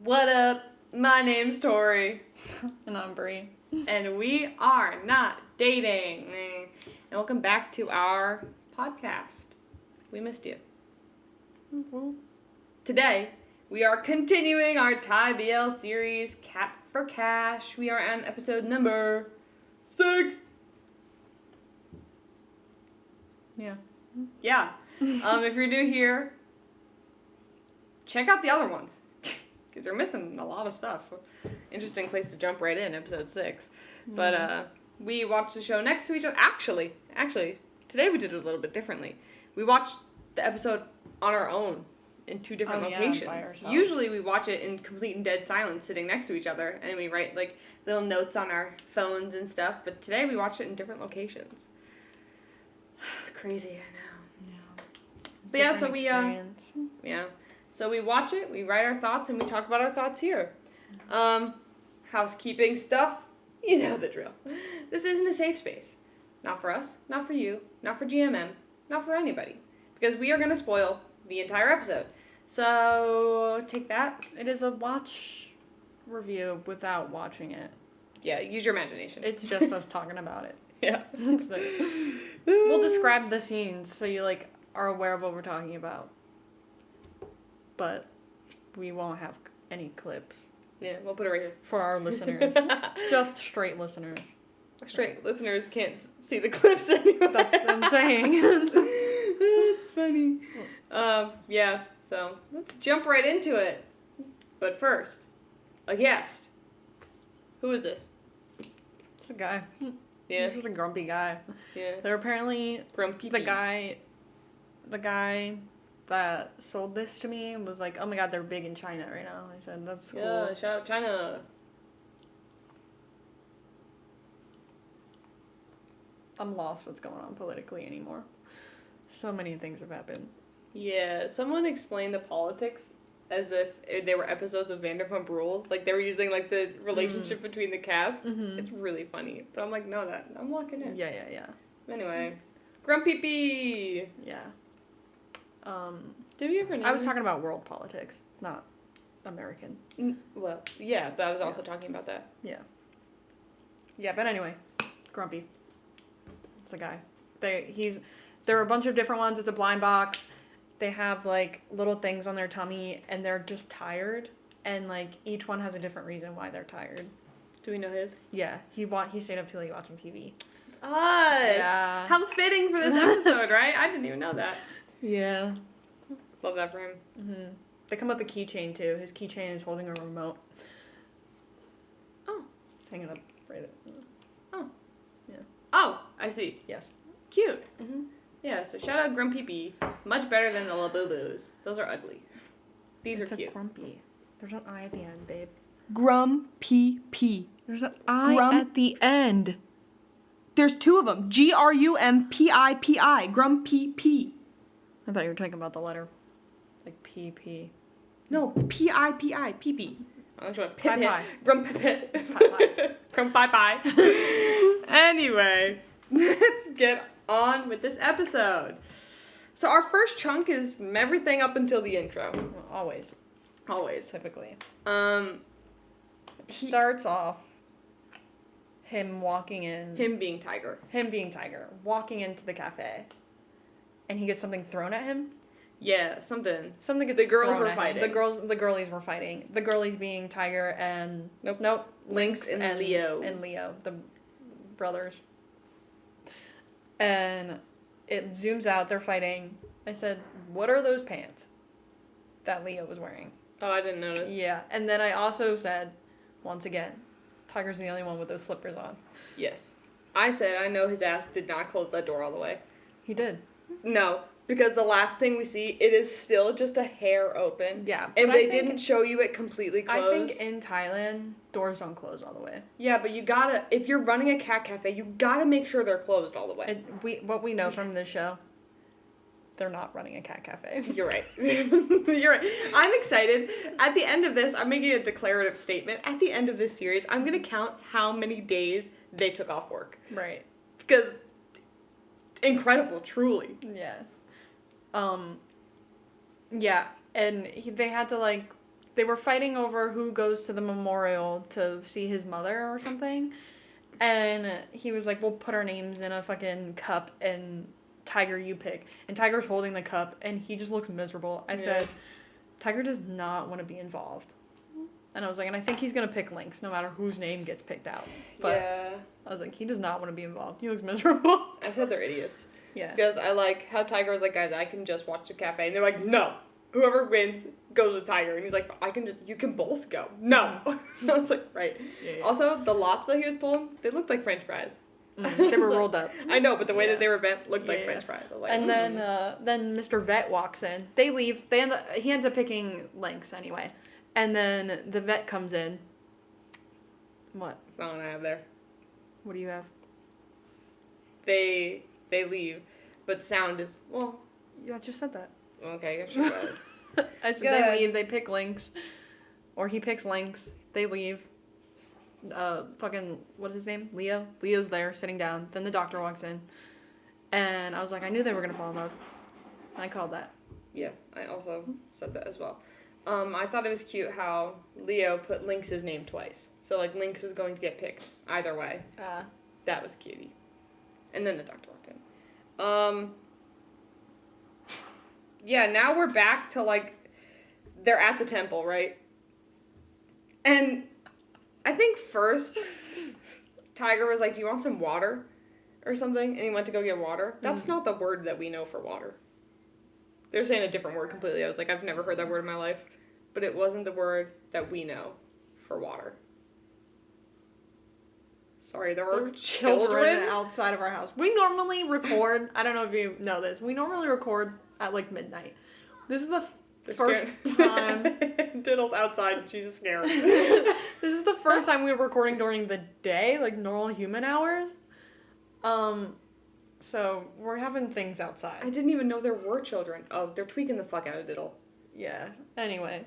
What up? My name's Tori. And I'm Bree. And we are not dating. And welcome back to our podcast. We missed you. Mm-hmm. Today, we are continuing our Thai BL series, Cat for Cash. We are on episode number 6. Yeah. Yeah. If you're new here, check out the other ones. Because they're missing a lot of stuff. Interesting place to jump right in, episode 6. Mm-hmm. But we watched the show next to each other. Actually, today we did it a little bit differently. We watched the episode on our own in 2 different locations. By ourselves. Usually we watch it in complete and dead silence sitting next to each other. And we write like little notes on our phones and stuff. But today we watched it in different locations. Crazy, I know. Yeah. But yeah, so So we watch it, we write our thoughts, and we talk about our thoughts here. Housekeeping stuff, you know the drill. This isn't a safe space. Not for us, not for you, not for GMM, not for anybody. Because we are going to spoil the entire episode. So, take that. It is a watch review without watching it. Yeah, use your imagination. It's just us talking about it. Yeah. That's it. We'll describe the scenes so you are aware of what we're talking about. But we won't have any clips. Yeah, we'll put it right here. For our listeners. Just straight listeners. Straight listeners can't see the clips anyway. That's what I'm saying. It's funny. Yeah, so let's jump right into it. But first, a guest. Who is this? It's a guy. Yeah. He's just a grumpy guy. Yeah. They're apparently Grumpy. the guy that sold this to me was like, oh my god, they're big in China right now. I said, that's cool. Yeah, shout out China. I'm lost what's going on politically anymore. So many things have happened. Yeah, someone explained the politics as if they were episodes of Vanderpump Rules. Like, they were using, like, the relationship between the cast. Mm-hmm. It's really funny. But I'm like, no, I'm locking in. Yeah. Anyway. Grumpy P! Yeah. Did we ever know? I was talking about world politics, not American. Well, yeah, but I was also talking about that. Yeah. Yeah, but anyway, grumpy. It's a guy. There are a bunch of different ones. It's a blind box. They have like little things on their tummy, and they're just tired. And like each one has a different reason why they're tired. Do we know his? Yeah, he stayed up too late watching TV. It's us. Yeah. How fitting for this episode, right? I didn't even know that. Yeah. Love that for him. Mm-hmm. They come with a keychain too. His keychain is holding a remote. Oh. It's hanging up right at. Oh. Yeah. Oh, I see. Yes. Cute. Mm-hmm. Yeah, so shout out Grumpy P. Much better than the Labubus. Those are ugly. These are cute. Grumpy. There's an I at the end, babe. Grumpy P. There's an I at the end. There's 2 of them. Grumpipi. Grumpy P. I thought you were talking about the letter. Like PP. No, Pipi. Pee. Unless you want pip Pie. Grumpy. Grumpy pie. Anyway, let's get on with this episode. So our first chunk is everything up until the intro. Well, always. Typically. It Starts off him walking in. Him being Tiger. Walking into the cafe. And he gets something thrown at him. Yeah, something. Something gets The girls thrown were at fighting. him. The girlies were fighting. The girlies being Tiger and... Nope. Lynx and Leo. And Leo, the brothers. And it zooms out. They're fighting. I said, what are those pants that Leo was wearing? Oh, I didn't notice. Yeah. And then I also said, once again, Tiger's the only one with those slippers on. Yes. I said I know his ass did not close that door all the way. He did. No, because the last thing we see, it is still just a hair open. Yeah. And they didn't show you it completely closed. I think in Thailand, doors don't close all the way. Yeah, but you gotta, if you're running a cat cafe, you gotta make sure they're closed all the way. What we know from this show, they're not running a cat cafe. You're right. You're right. I'm excited. At the end of this, I'm making a declarative statement. At the end of this series, I'm gonna count how many days they took off work. Right. Because incredible, truly. Yeah. Yeah, and they had to, like, they were fighting over who goes to the memorial to see his mother or something. And he was like, we'll put our names in a fucking cup and Tiger, you pick. And Tiger's holding the cup and he just looks miserable. I said, Tiger does not want to be involved. And I was like, and I think he's going to pick Lynx no matter whose name gets picked out. But I was like, he does not want to be involved. He looks miserable. I said they're idiots. Yeah. Because I like how Tiger was like, guys, I can just watch the cafe. And they're like, no. Whoever wins goes with Tiger. And he's like, you can both go. No. I was like, right. Yeah. Also, the lots that he was pulling, they looked like French fries. They were rolled up. I know, but the way that they were bent looked like French fries. I was like, and then Mr. Vet walks in. They leave. He ends up picking Lynx anyway. And then the vet comes in. What? That's not what I have there. What do you have? They leave, but sound is, well. Yeah, I just said that. Okay, I should go. I said they leave, they pick Lynx. Or he picks Lynx. They leave. What is his name? Leo? Leo's there, sitting down. Then the doctor walks in. And I was like, I knew they were going to fall in love. I called that. Yeah, I also said that as well. I thought it was cute how Leo put Lynx's name twice. So, like, Lynx was going to get picked either way. That was cutie. And then the doctor walked in. Yeah, now we're back to, like, they're at the temple, right? And I think first, Tiger was like, do you want some water? Or something. And he went to go get water. That's not the word that we know for water. They're saying a different word completely. I was like, I've never heard that word in my life. But it wasn't the word that we know for water. Sorry, there were children outside of our house. We normally record, I don't know if you know this, we normally record at like midnight. This is the first time. Diddle's outside and she's scared. This is the first time we were recording during the day, like normal human hours. So we're having things outside. I didn't even know there were children. Oh, they're tweaking the fuck out of Diddle. Yeah. Anyway.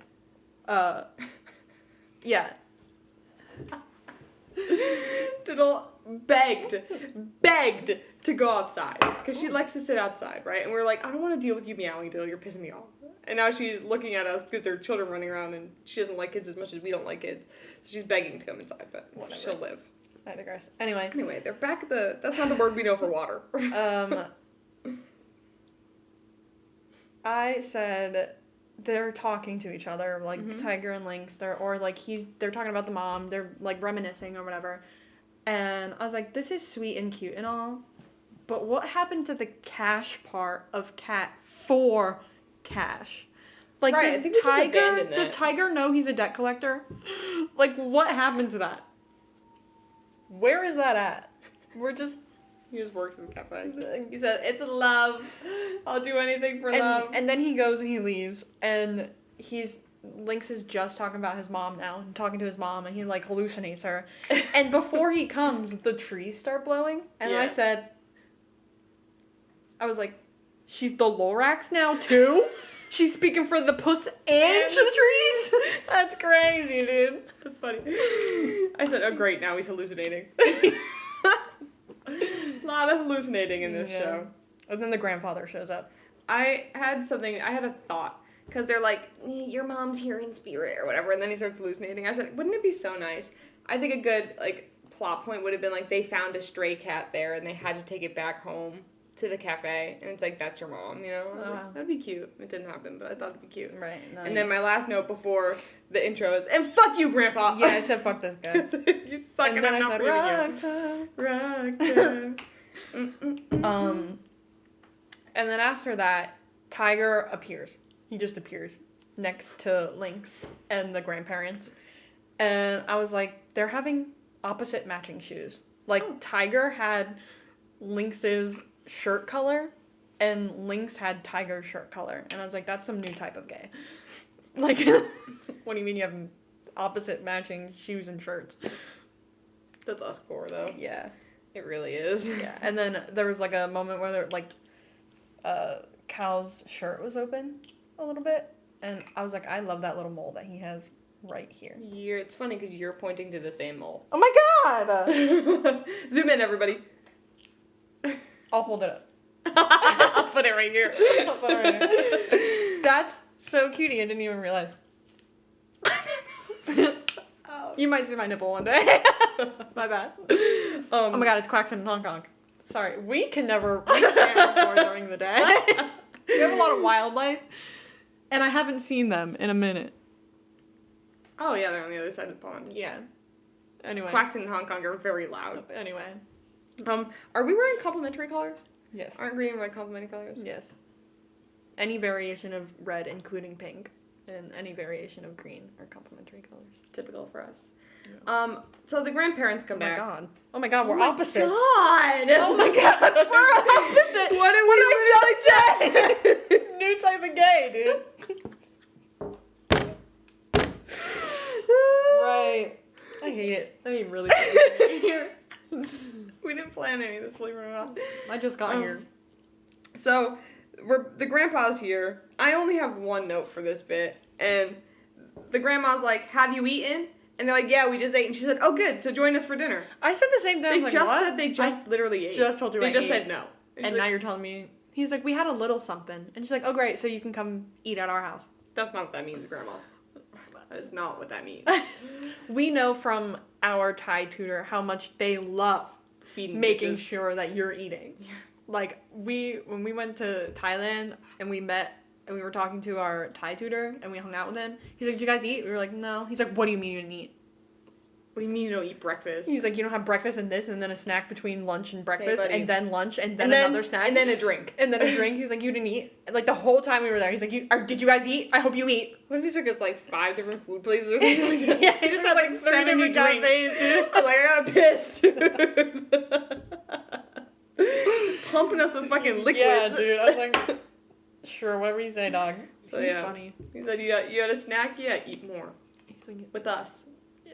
Yeah. Diddle begged to go outside because she likes to sit outside, right? And we're like, I don't want to deal with you meowing, Diddle. You're pissing me off. And now she's looking at us because there are children running around and she doesn't like kids as much as we don't like kids. So she's begging to come inside, but whatever. She'll live. I digress. Anyway, they're back at that's not the word we know for water. I said they're talking to each other, like Tiger and Lynx. They're talking about the mom. They're like reminiscing or whatever. And I was like, this is sweet and cute and all, but what happened to the cash part of Cat for Cash? Like, right, does Tiger know he's a debt collector? Like, what happened to that? Where is that at? He just works in the cafe. He said, it's love. I'll do anything for love. And then he goes and he leaves. And Lynx is just talking about his mom now. And talking to his mom. And he, like, hallucinates her. And before he comes, the trees start blowing. And I was like, she's the Lorax now, too? She's speaking for the puss and the trees? That's crazy, dude. That's funny. I said, oh, great, now he's hallucinating. A lot of hallucinating in this show. And then the grandfather shows up. I had a thought. Because they're like, your mom's here in spirit or whatever. And then he starts hallucinating. I said, wouldn't it be so nice? I think a good, like, plot point would have been, like, they found a stray cat there and they had to take it back home to the cafe. And it's like, that's your mom, you know? I was like, that'd be cute. It didn't happen, but I thought it'd be cute. Right. No, and then my last note before the intro is, and fuck you, Grandpa! Yeah, I said fuck this guy. You suck and I'm not reading you. Rock time. And then after that, Tiger appears. He just appears next to Lynx and the grandparents. And I was like, they're having opposite matching shoes. Like, Tiger had Lynx's shirt color, and Lynx had Tiger's shirt color. And I was like, that's some new type of gay. Like, what do you mean you have opposite matching shoes and shirts? That's us core, though. Yeah. It really is. Yeah. And then there was, like, a moment where, Cal's shirt was open a little bit. And I was like, I love that little mole that he has right here. It's funny because you're pointing to the same mole. Oh my god! Zoom in, everybody. I'll hold it up. I'll put it right here. That's so cutie. I didn't even realize. You might see my nipple one day. My bad. Oh my god, it's quacks in Hong Kong. Sorry, we can't record during the day. We have a lot of wildlife, and I haven't seen them in a minute. Oh yeah, they're on the other side of the pond. Yeah. Anyway. Quacks in Hong Kong are very loud. Anyway. Are we wearing complementary colors? Yes. Aren't green and red complementary colors? Yes. Any variation of red, including pink, and any variation of green are complementary colors. Typical for us. Yeah. So the grandparents come back. Oh my god, we're opposites. God. Oh my god, we're opposite. What did we just say? New type of gay, dude. Right. I hate it. I mean, really. Here. We didn't plan any of this, believe it or not. I just got here. So, the grandpa's here. I only have one note for this bit, and the grandma's like, "Have you eaten?" And they're like, "Yeah, we just ate." And she said, "Oh, good. So join us for dinner." I said the same thing. They just said they just literally ate. Just told you they I just ate. said no. And now you're telling me. He's like, we had a little something. And she's like, oh, great. So you can come eat at our house. That's not what that means, Grandma. That is not what that means. We know from our Thai tutor how much they love Feeding making bitches. sure that you're eating. Yeah. Like, when we went to Thailand and we met and we were talking to our Thai tutor and we hung out with him, he's like, did you guys eat? We were like, no. He's like, what do you mean you didn't eat? What do you mean you don't eat breakfast? He's like, you don't have breakfast and this and then a snack between lunch and breakfast buddy. and then lunch and then another snack. And then a drink. And then a drink. He's like, you didn't eat? And like, the whole time we were there, he's like, did you guys eat? I hope you eat. What if he took us like 5 different food places or something like that? Yeah, He just had like 3 70 different drinks. cafes, dude. I was like, I got pissed. Pumping us with fucking liquids. Yeah, dude. I was like, sure, whatever you say, dog. So, He's yeah. funny. He said, you had a snack? Yeah, eat more. He's like, With us.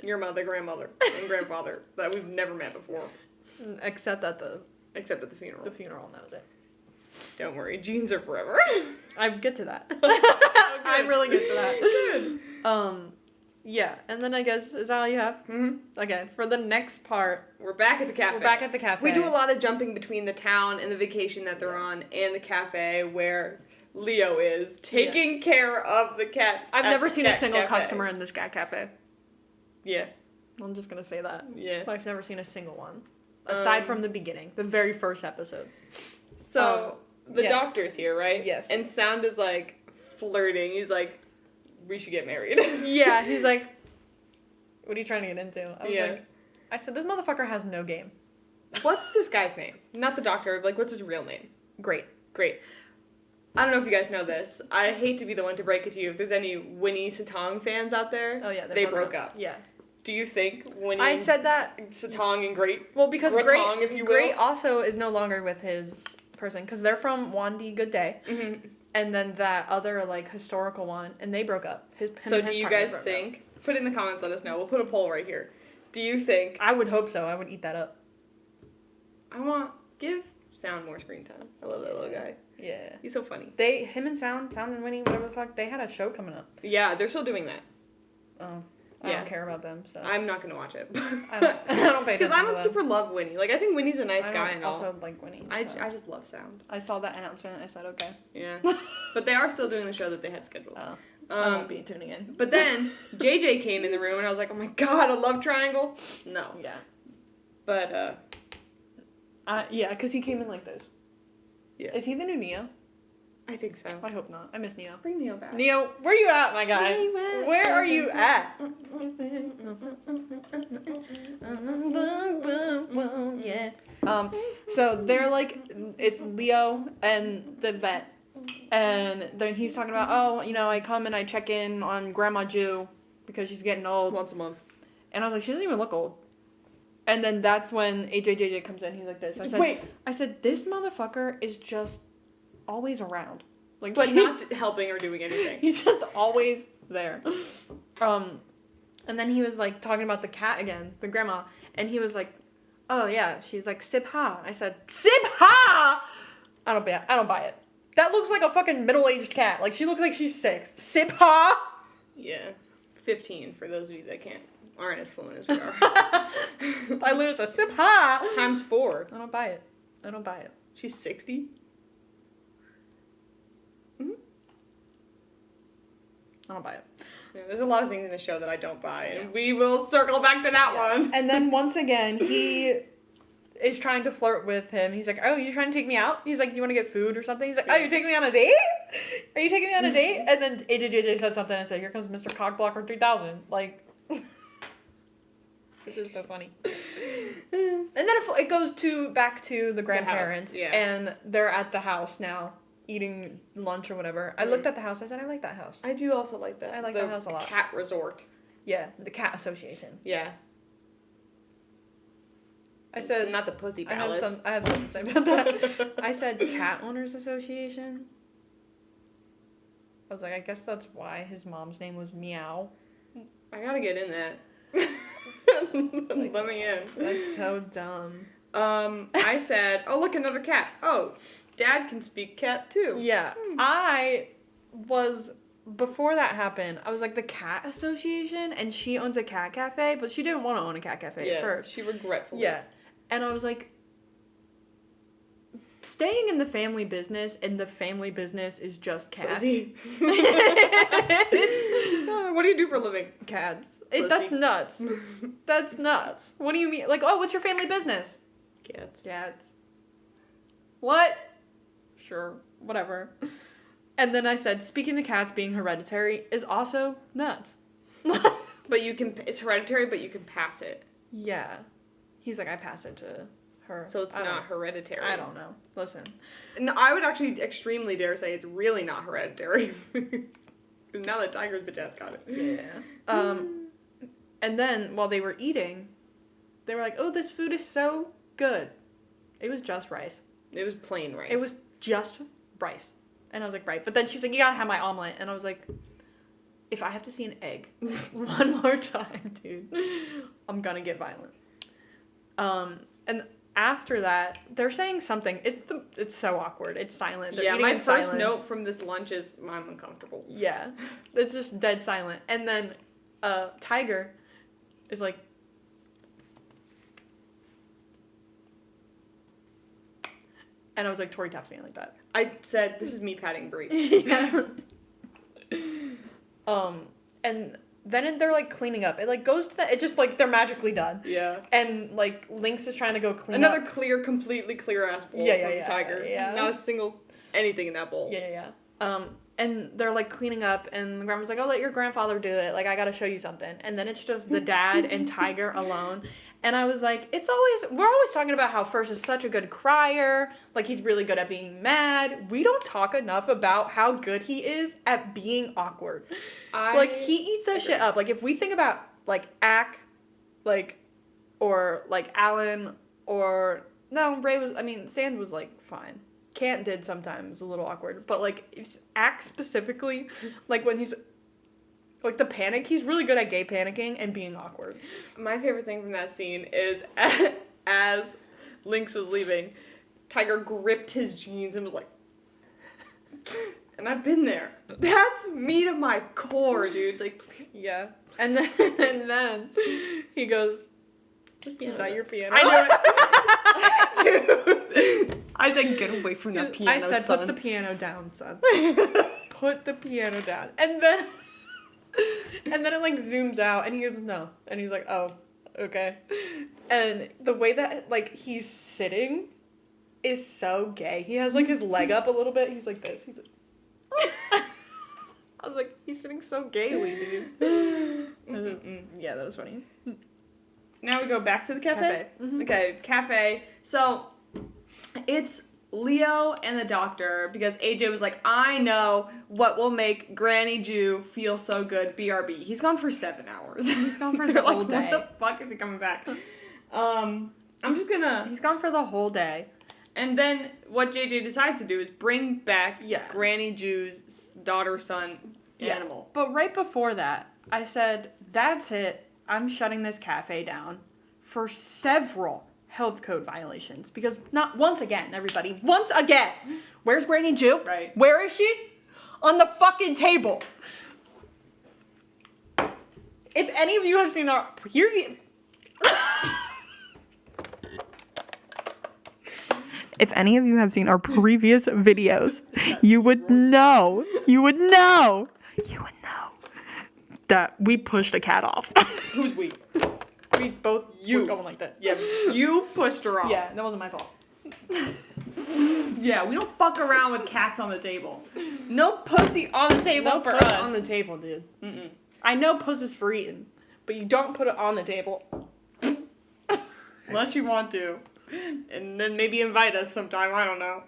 Your mother, grandmother, and grandfather that we've never met before. except at the Except at the funeral. funeral, and that was it. Don't worry, genes are forever. I get to that. I really get to that. Good. Yeah, and then I guess, is that all you have? Mm-hmm. Okay, for the next part, We're back at the cafe. we're back at the cafe. We do a lot of jumping between the town and the vacation that they're on and the cafe where Leo is taking care of the cats. I've at never the seen a cat single cafe. customer in this cat cafe. Yeah. I'm just gonna say that. Yeah. I've never seen a single one. Aside from the beginning, the very first episode. So, the yeah. doctor's here, right? Yes. And Sound is like flirting. He's like, we should get married. Yeah, he's like, what are you trying to get into? I was Yeah. like, I said, this motherfucker has no game. What's this guy's name? Not the doctor, like, what's his real name? Great. Great. I don't know if you guys know this. I hate to be the one to break it to you. If there's any Winnie Satong fans out there, Oh, yeah. they broke up. Yeah. Do you think Winnie I said that- Satong and Great? Well, because Gratong, if you will. Great also is no longer with his person, because they're from Wandi Good Day, Mm-hmm. and then that other, like, historical one, and they broke up. So do you guys think? Put in the comments, let us know. We'll put a poll right here. Do you think? I would hope so. I would eat that up. Give Sound more screen time. I love that little guy. Yeah. He's so funny. Him and Sound and Winnie, whatever the fuck, they had a show coming up. Yeah, they're still doing that. Oh. I Yeah. don't care about them, so. I'm not gonna watch it. I don't pay attention Because I to don't them. super love Winnie. Like, I think Winnie's a nice I guy don't and all. also like Winnie. I so. just love Sound. I saw that announcement and I said, okay. Yeah. But they are still doing the show that they had scheduled. Oh, I won't be tuning in. But then JJ came in the room and I was like, oh my god, a love triangle? No. Yeah. But, Yeah, because he came in like this. Yeah. Is he the new Neo? I think so. I hope not. I miss Neo. Bring Neo back. Neo, where you at, my guy? Where are you at? Yeah. So they're like, it's Leo and the vet, and then he's talking about, oh, I come and I check in on Grandma Jew because she's getting old. Once a month. And I was like, she doesn't even look old. And then that's when AJJJ comes in. He's like this. I said, this motherfucker is just always around. Like, But not helping or doing anything. he's just always there. And then he was like talking about the cat again, the grandma, and he was like, oh yeah, she's like Sip Ha. I said, Sip Ha! I don't buy it. That looks like a fucking middle-aged cat. Like, she looks like she's 6. Sip Ha! Yeah. 15 for those of you that aren't as fluent as we are. I literally said, Sip Ha! Times 4. I don't buy it. She's 60? I don't buy it. Yeah, there's a lot of things in the show that I don't buy, and we will circle back to that one. And then once again, he is trying to flirt with him. He's like, oh, you trying to take me out? He's like, you want to get food or something? He's like, oh, you're taking me on a date? Are you taking me on a date? And then AJJJ says something and says, here comes Mr. Cockblocker 3000. Like, this is so funny. And then it goes back to the grandparents, house, yeah. and they're at the house now, eating lunch or whatever. I looked at the house, I said, I like that house. I do also like that. I like that house a lot. Cat resort. Yeah, the cat association. Yeah. I said... Not the pussy palace. I have something to say about that. I said cat owners association. I was like, I guess that's why his mom's name was Meow. I gotta get in that. Let me in. That's so dumb. I said, oh, look, another cat. Oh, Dad can speak cat, too. Yeah. I was... Before that happened, I was like, the cat association, and she owns a cat cafe, but she didn't want to own a cat cafe at first. She regretfully. Yeah. And I was like, staying in the family business, and the family business is just cats. What do you do for a living? Cats. That's nuts. That's nuts. What do you mean? Like, oh, what's your family business? Cats. Cats. What? Sure. Whatever. And then I said, speaking of cats being hereditary is also nuts. But it's hereditary, but you can pass it. Yeah. He's like, I pass it to her. So it's not hereditary. I don't know. Listen. No, I would actually extremely dare say it's really not hereditary. Now that Tiger's bitch ass got it. Yeah. And then while they were eating, they were like, oh, this food is so good. It was just rice. It was plain rice. It was just rice. And I was like, right. But then she's like, you gotta have my omelet. And I was like, if I have to see an egg one more time, dude, I'm gonna get violent. And after that, they're saying something. It's so awkward. It's silent. They're eating my in first silence. note from this lunch is I'm uncomfortable. Yeah. It's just dead silent. And then Tiger is like, and I was like, Tori taps me like that. I said, this is me patting Brie. Yeah. And then they're like cleaning up. It like goes to it just like they're magically done. Yeah. And like Lynx is trying to go clean Another up. completely clear ass bowl Yeah, from Tiger. yeah. Not a single anything in that bowl. Yeah. And they're like cleaning up, and the grandma's like, "I'll let your grandfather do it. Like, I gotta show you something." And then it's just the dad and Tiger alone. And I was like, we're always talking about how First is such a good crier. Like, he's really good at being mad. We don't talk enough about how good he is at being awkward. Like, he eats that shit up. Like, if we think about, like, Ack, like, or, like, Alan, or, no, Sand was, like, fine. Kant did sometimes, a little awkward. But, like, Ack specifically, like, when he's... Like, the panic, he's really good at gay panicking and being awkward. My favorite thing from that scene is as Lynx was leaving, Tiger gripped his jeans and was like... And I've been there. That's me to my core, dude. Like, please. Yeah. And then he goes, is that your piano? I knew it. Dude. I said, get away from that piano, I said, son. put the piano down, son. Put the piano down. And then it, like, zooms out, and he goes, no. And he's like, oh, okay. And the way that, like, he's sitting is so gay. He has, like, his leg up a little bit. He's like this. He's like... I was like, he's sitting so gaily, dude. Yeah, that was funny. Now we go back to the cafe? Mm-hmm. Okay, cafe. So, it's... Leo and the doctor, because AJ was like, I know what will make Granny Jew feel so good, BRB. He's gone for 7 hours. He's gone for the whole day. When the fuck is he coming back? He's gone for the whole day. And then what JJ decides to do is bring back Granny Jew's daughter, son, animal. But right before that, I said, that's it. I'm shutting this cafe down for several health code violations, because once again, where's Granny Jew? Right. Where is she? On the fucking table. If any of you have seen our previous videos, you would know that we pushed a cat off. Who's we? We both were going like that. Yeah, you pushed her off. Yeah, that wasn't my fault. Yeah, we don't fuck around with cats on the table. No pussy on the table No for puss us. on the table, dude. Mm-mm. I know puss is for eating, but you don't put it on the table. Unless you want to. And then maybe invite us sometime, I don't know.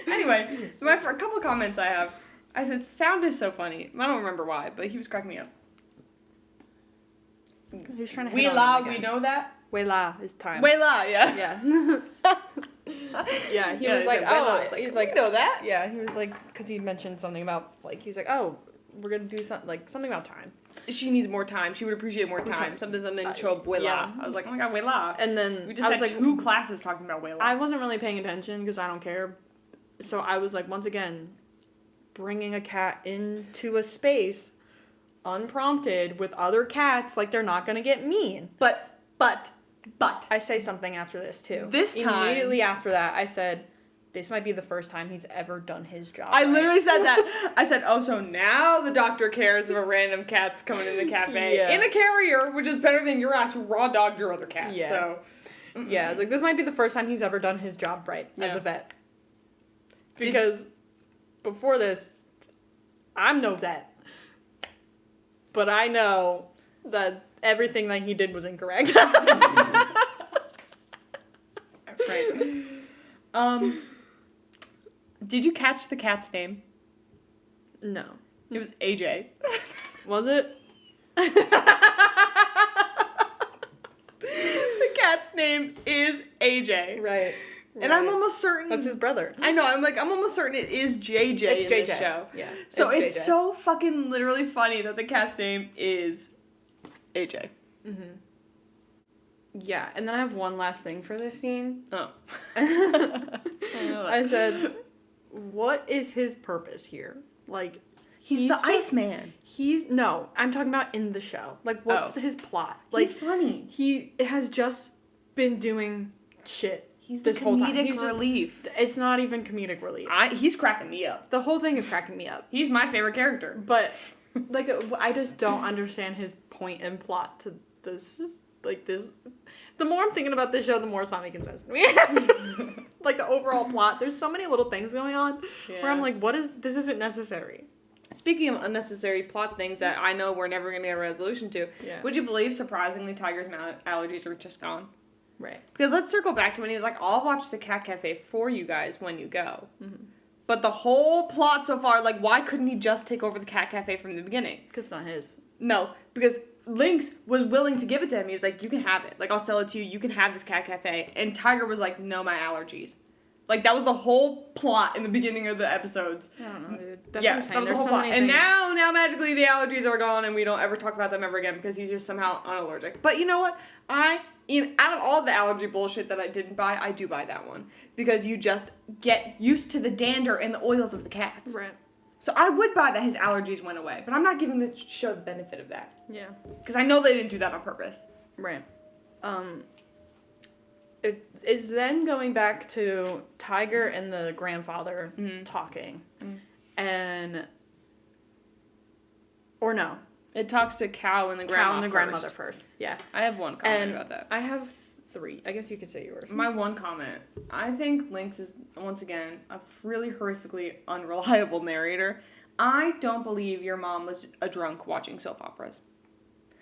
Anyway, for a couple of comments I have, I said, sound is so funny. I don't remember why, but he was cracking me up. He was trying to We hit on la, him we again. know that? Wela is time. We la, yeah. Yeah. Yeah, he Yeah, was he like, said, "Wela." oh, It's like, he was we like, know that. Yeah, he was like, because he mentioned something about, like, he was like, oh, we're going to do something about time. She needs more time. She would appreciate more time. Something show up, we la. yeah. I was like, oh my god, we la. And then We just I was had like, 2 classes talking about we la. I wasn't really paying attention because I don't care. So I was like, once again, bringing a cat into a space unprompted with other cats, like they're not going to get mean. But. I say something after this too. This time. Immediately after that, I said, this might be the first time he's ever done his job. I right. literally said that. I said, oh, so now the doctor cares if a random cat's coming in the cafe Yeah. in a carrier, which is better than your ass who raw dogged your other cat. Yeah. So. Yeah, I was like, this might be the first time he's ever done his job right as Yeah. a vet. Because before this, I'm no vet. But I know that everything that he did was incorrect. Right. Did you catch the cat's name? No. It was AJ. Was it? The cat's name is AJ. Right. And I'm almost certain. That's his brother. I know, I'm almost certain it is JJ It's in JJ. this show. Yeah. So it's JJ. so fucking literally funny that the cat's name is AJ. Mm-hmm. Yeah, and then I have one last thing for this scene. Oh. I said, what is his purpose here? Like, He's the just- Iceman. No, I'm talking about in the show. Like, what's his plot? Like, He's funny. he has just been doing shit. He's the this whole time. comedic He's just- relief. It's not even comedic relief. He's cracking me up. The whole thing is cracking me up. He's my favorite character. But, like, I just don't understand his point and plot to this. Like, this. The more I'm thinking about this show, the more it's not making sense to me. Like, the overall plot, there's so many little things going on where I'm like, this isn't necessary. Speaking of unnecessary plot things that I know we're never going to get a resolution to, would you believe, surprisingly, Tiger's allergies are just gone? Right. Because let's circle back to when he was like, I'll watch the Cat Cafe for you guys when you go. Mm-hmm. But the whole plot so far, like, why couldn't he just take over the Cat Cafe from the beginning? Because it's not his. No, because Lynx was willing to give it to him. He was like, you can have it. Like, I'll sell it to you. You can have this Cat Cafe. And Tiger was like, no, my allergies. Like, that was the whole plot in the beginning of the episodes. I don't know, dude. That's Yeah, what I'm saying. that was the There's whole so plot. many And things. now magically the allergies are gone and we don't ever talk about them ever again because he's just somehow unallergic. But you know what? Out of all the allergy bullshit that I didn't buy, I do buy that one. Because you just get used to the dander and the oils of the cats. Right. So I would buy that his allergies went away. But I'm not giving the show the benefit of that. Yeah. Because I know they didn't do that on purpose. Right. It is then going back to Tiger and the grandfather talking. And... Or no. It talks to Cow and the grandmother first. Yeah. I have one comment about that. I have 3. I guess you could say yours. My one comment. I think Lynx is, once again, a really horrifically unreliable narrator. I don't believe your mom was a drunk watching soap operas.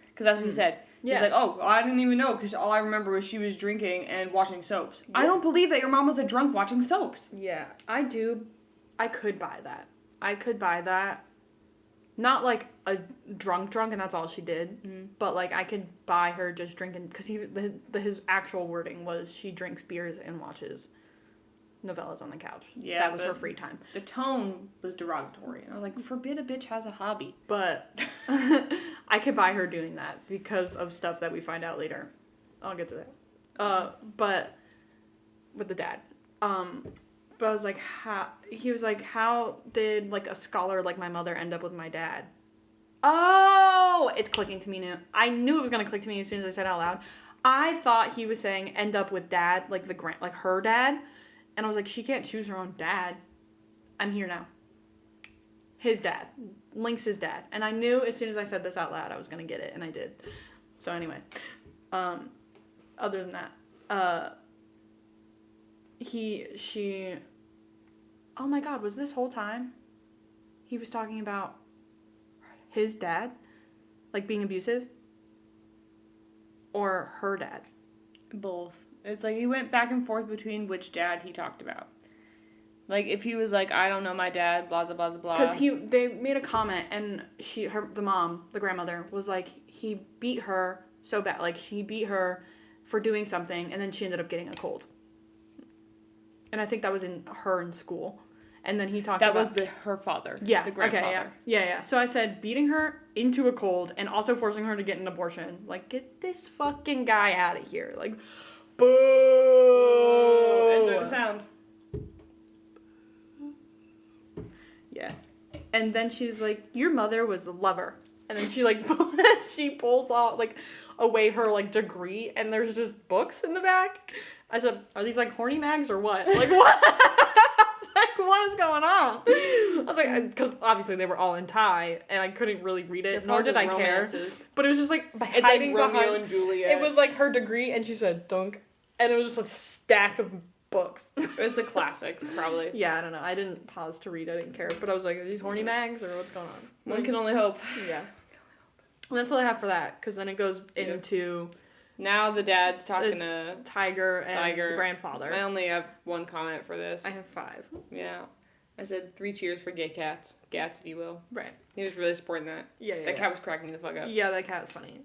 Because that's what he said. Yeah. He's like, oh, I didn't even know because all I remember was she was drinking and watching soaps. Yeah. I don't believe that your mom was a drunk watching soaps. Yeah, I do. I could buy that. Not like a drunk and that's all she did. But like I could buy her just drinking because his actual wording was she drinks beers and watches novellas on the couch. Yeah, that was her free time. The tone was derogatory. And I was like, forbid a bitch has a hobby. But I could buy her doing that because of stuff that we find out later. I'll get to that. But with the dad. But I was like, how did like a scholar like my mother end up with my dad? Oh, it's clicking to me now. I knew it was gonna click to me as soon as I said it out loud. I thought he was saying end up with dad, like like her dad, and I was like, she can't choose her own dad. I'm here now. His dad. Link's his dad. And I knew as soon as I said this out loud I was going to get it, and I did. So anyway. Other than that, oh my god, was this whole time he was talking about his dad? Like being abusive? Or her dad? Both. It's like he went back and forth between which dad he talked about. Like, if he was like, I don't know my dad, blah, blah, blah, blah. Because they made a comment, and the mom, the grandmother, was like, he beat her so bad. Like, he beat her for doing something, and then she ended up getting a cold. And I think that was in school. And then he talked about... That was her father. Yeah. The grandfather. Okay, yeah. So I said, beating her into a cold, and also forcing her to get an abortion. Like, get this fucking guy out of here. Like, boo! Enjoy the sound. Yeah. And then she's like, your mother was a lover. And then she, like, she pulls out, like, away her, like, degree, and there's just books in the back. I said, are these, like, horny mags or what? Like, what? I was like, what is going on? I was like, because obviously they were all in Thai, and I couldn't really read it, nor did I care. But it was just, like, it's hiding like Romeo behind, and Juliet. it was, like, her degree, and she said, dunk. And it was just a stack of books. It was the classics, probably. Yeah, I don't know. I didn't pause to read. I didn't care. But I was like, are these horny mags or what's going on? One can only hope. Yeah. And that's all I have for that. Because then it goes into... Now the dad's talking to Tiger and the grandfather. I only have one comment for this. I have 5. Yeah. I said 3 cheers for gay cats. Gats, if you will. Right. He was really supporting that. Yeah. That cat was cracking me the fuck up. Yeah, that cat was funny.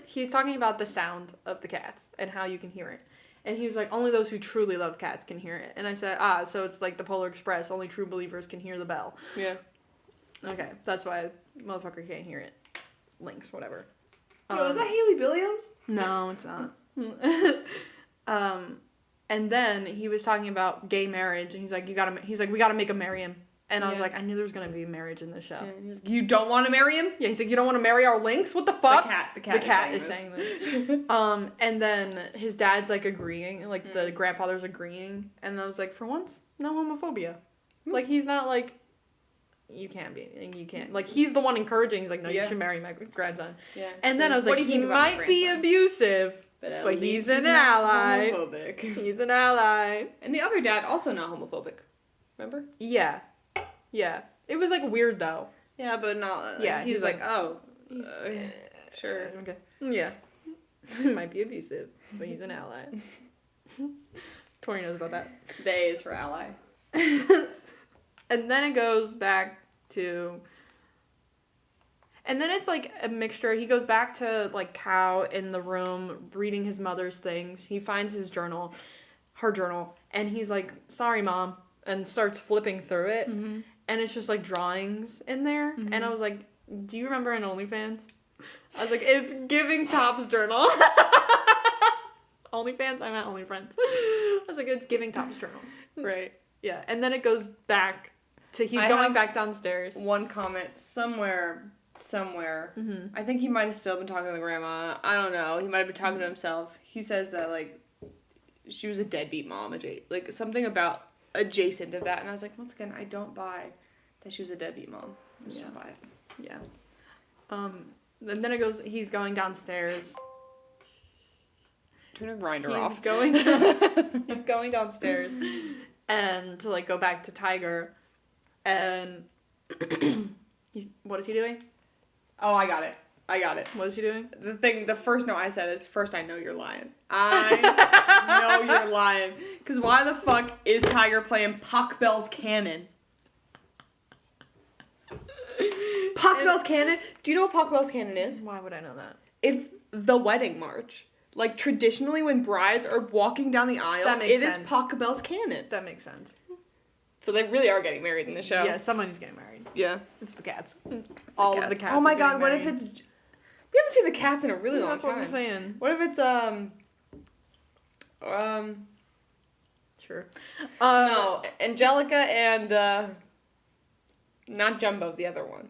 He's talking about the sound of the cats and how you can hear it. And he was like, only those who truly love cats can hear it. And I said, so it's like the Polar Express. Only true believers can hear the bell. Yeah. Okay, that's why motherfucker can't hear it. Links, whatever. Yo, is that Haley Williams? No, it's not. And then he was talking about gay marriage, and he's like, we gotta make him marry him. And I was like, I knew there was gonna be marriage in this show. Yeah, he's like, you don't want to marry him? Yeah, he's like, you don't want to marry our Lynx? What the fuck? The cat is saying this. And then his dad's like agreeing, like the grandfather's agreeing, and I was like, for once, no homophobia. Like he's not like, you can't. Like he's the one encouraging. He's like, no, you should marry my grandson. Yeah. And then I was like, he might be abusive, but he's an ally. Homophobic. He's an ally. And the other dad also not homophobic. Remember? Yeah. Yeah. It was like weird though. Yeah, but not. Like, yeah. He was like, oh, sure. Okay. Yeah. He might be abusive, but he's an ally. Tori knows about that. The A is for ally. And then it goes back to... And then it's like a mixture. He goes back to like Cow in the room reading his mother's things. He finds her journal, and he's like, sorry, Mom, and starts flipping through it. Mm-hmm. And it's just like drawings in there. Mm-hmm. And I was like, do you remember an OnlyFans? I was like, it's giving Top's journal. OnlyFans? I meant OnlyFriends. I was like, it's giving Top's journal. Right. Yeah. And then it goes back to he's going back downstairs. One comment somewhere. Mm-hmm. I think he might have still been talking to the grandma. I don't know. He might have been talking to himself. He says that like she was a deadbeat mom, like something about adjacent to that. And I was like, once again, I don't buy that she was a deadbeat mom. I just don't buy it. Yeah. And then it goes. He's going downstairs. Turn a grinder off. He's going downstairs, and to like go back to Tiger, and what is he doing? Oh, I got it. What is he doing? The first note I said is, first I know you're lying. I know you're lying. Because why the fuck is Tiger playing Puck Bell's Cannon? Bell's Cannon? Do you know what Puck Bell's Cannon is? Why would I know that? It's the wedding march. Like, traditionally when brides are walking down the aisle, it is Puck Bell's Cannon. That makes sense. So they really are getting married in the show. Yeah, somebody's getting married. Yeah. It's the cats. All of the cats. Oh my god, what if it's... We haven't seen the cats in a really long time. That's what I'm saying. What if it's, Sure. No, Angelica and, not Jumbo, the other one.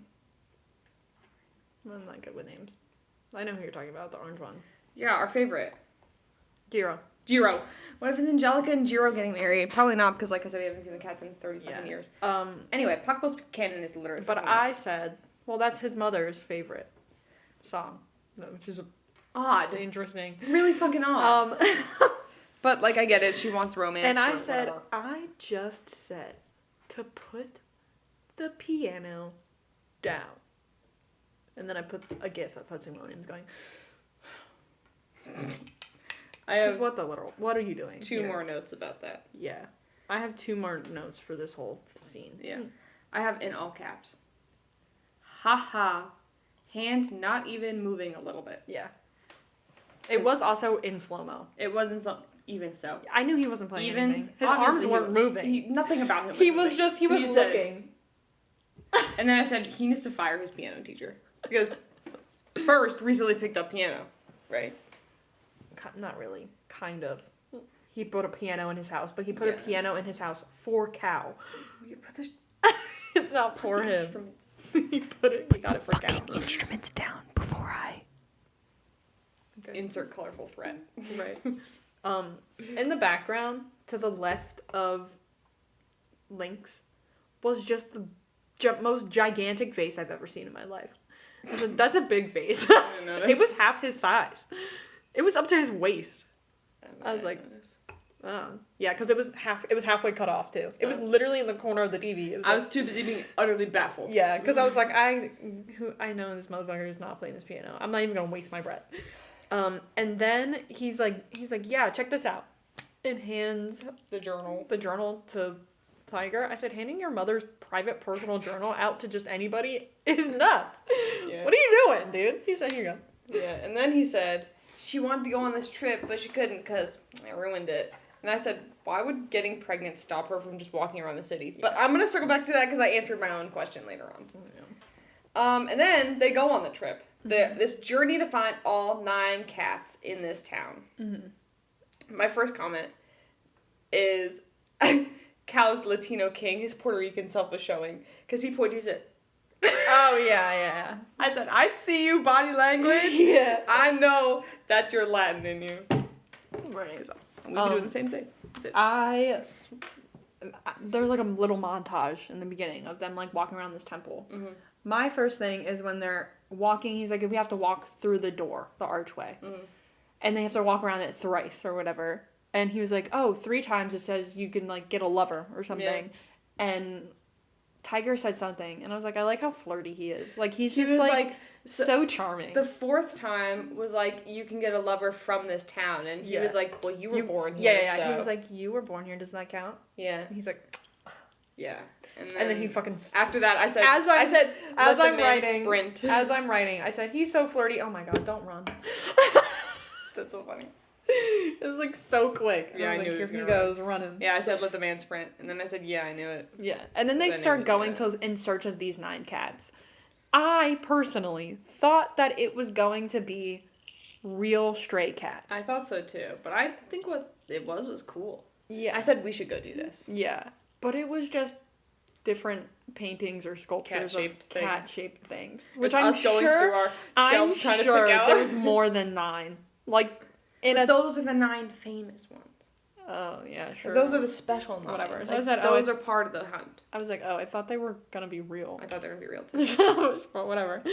I'm not good with names. I know who you're talking about, the orange one. Yeah, our favorite. Jiro. Jiro. What if it's Angelica and Jiro getting married? Probably not, because like I said, we haven't seen the cats in 30 fucking years. Anyway, Pocketball's canon is literally. But I said, well, that's his mother's favorite song, which is odd, interesting, really fucking odd. But like I get it, she wants romance. And I said, whatever. I just said to put the piano down, and then I put a gif of Hudson Williams going. What are you doing? Two more notes about that. Yeah. I have 2 more notes for this whole scene. Yeah. I have in all caps. Ha ha. Hand not even moving a little bit. Yeah. It was also in slow-mo. It wasn't even so. I knew he wasn't playing anything. His arms weren't moving. Nothing about him was He was looking. And then I said, he needs to fire his piano teacher. Because first, recently picked up piano. Right? Not really. Kind of. He put a piano in his house, but he put a piano in his house for Cow. It's not for him. He got it for Cow. Instruments down before I insert colorful thread. Right. In the background, to the left of Lynx, was just the most gigantic vase I've ever seen in my life. That's a big vase. It was half his size. It was up to his waist. I was like, oh. Yeah, because it was halfway cut off too. It was literally in the corner of the TV. I was too busy being utterly baffled. Yeah, because I was like, I know this motherfucker is not playing this piano. I'm not even gonna waste my breath. And then he's like, yeah, check this out, and hands the journal to Tiger. I said, handing your mother's private personal journal out to just anybody is nuts. Yeah. What are you doing, dude? He said, here you go. Yeah, and then he said she wanted to go on this trip, but she couldn't because I ruined it. And I said, why would getting pregnant stop her from just walking around the city? Yeah. But I'm going to circle back to that because I answered my own question later on. Yeah. And then they go on the trip. This journey to find all 9 cats in this town. Mm-hmm. My first comment is Cal's Latino king, his Puerto Rican self was showing. Because he pointed at oh, yeah. I said, I see you, body language. Yeah. I know that you're Latin in you. Right. We can do the same thing. There's like a little montage in the beginning of them like walking around this temple. Mm-hmm. My first thing is when they're walking, he's like, we have to walk through the door, the archway. Mm-hmm. And they have to walk around it thrice or whatever. And he was like, 3 times it says you can like get a lover or something. Yeah. And Tiger said something, and I was like, I like how flirty he is. Like, he's just, like so charming. The 4th time was like, you can get a lover from this town, and he was like, well, you were born here, Yeah, so. He was like, you were born here, does that count? Yeah. And he's like, yeah. And then he fucking... After that, I said, as I'm writing, I said, he's so flirty. Oh my god, don't run. That's so funny. It was like so quick. Yeah, I knew here he goes running. Yeah, I said let the man sprint, and then I said yeah, I knew it. Yeah, and then they start going in search of these 9 cats. I personally thought that it was going to be real stray cats. I thought so too, but I think what it was cool. Yeah, I said we should go do this. Yeah, but it was just different paintings or sculptures of cat-shaped things, which I'm sure going through our shelves trying to pick out. There's more than 9. Like. Those are the 9 famous ones. Oh, yeah, sure. Those are the special 9. Whatever. So I said, those are part of the hunt. I was like, I thought they were going to be real. I thought they were going to be real, too. But whatever.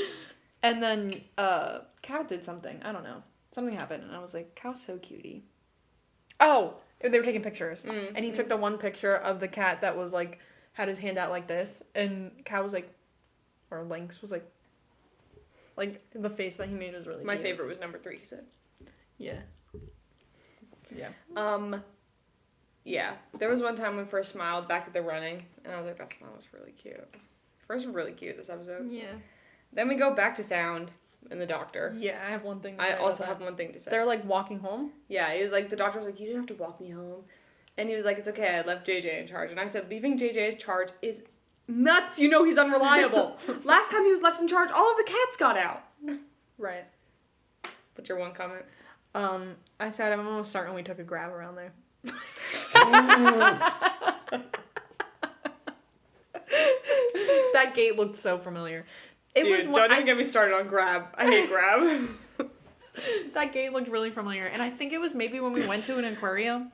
And then, Cow did something. I don't know. Something happened, and I was like, Cow's so cutie. Oh! They were taking pictures. Mm-hmm. And he took the one picture of the cat that was, like, had his hand out like this, and Cow was like, or Lynx was like, the face that he made was really My cute. favorite was number 3, he said. Yeah. Yeah. Yeah. There was one time when we first smiled back at the running, and I was like, that smile was really cute. First was really cute this episode. Yeah. Then we go back to sound and the doctor. Yeah, I have one thing to say. I also have one thing to say. They're like walking home? Yeah, he was like, the doctor was like, you didn't have to walk me home. And he was like, it's okay, I left JJ in charge. And I said, leaving JJ in charge is nuts. You know he's unreliable. Last time he was left in charge, all of the cats got out. Right. What's your one comment? I said I'm almost certain we took a grab around there. That gate looked so familiar. Dude, don't even get me started on grab. I hate grab. That gate looked really familiar, and I think it was maybe when we went to an aquarium.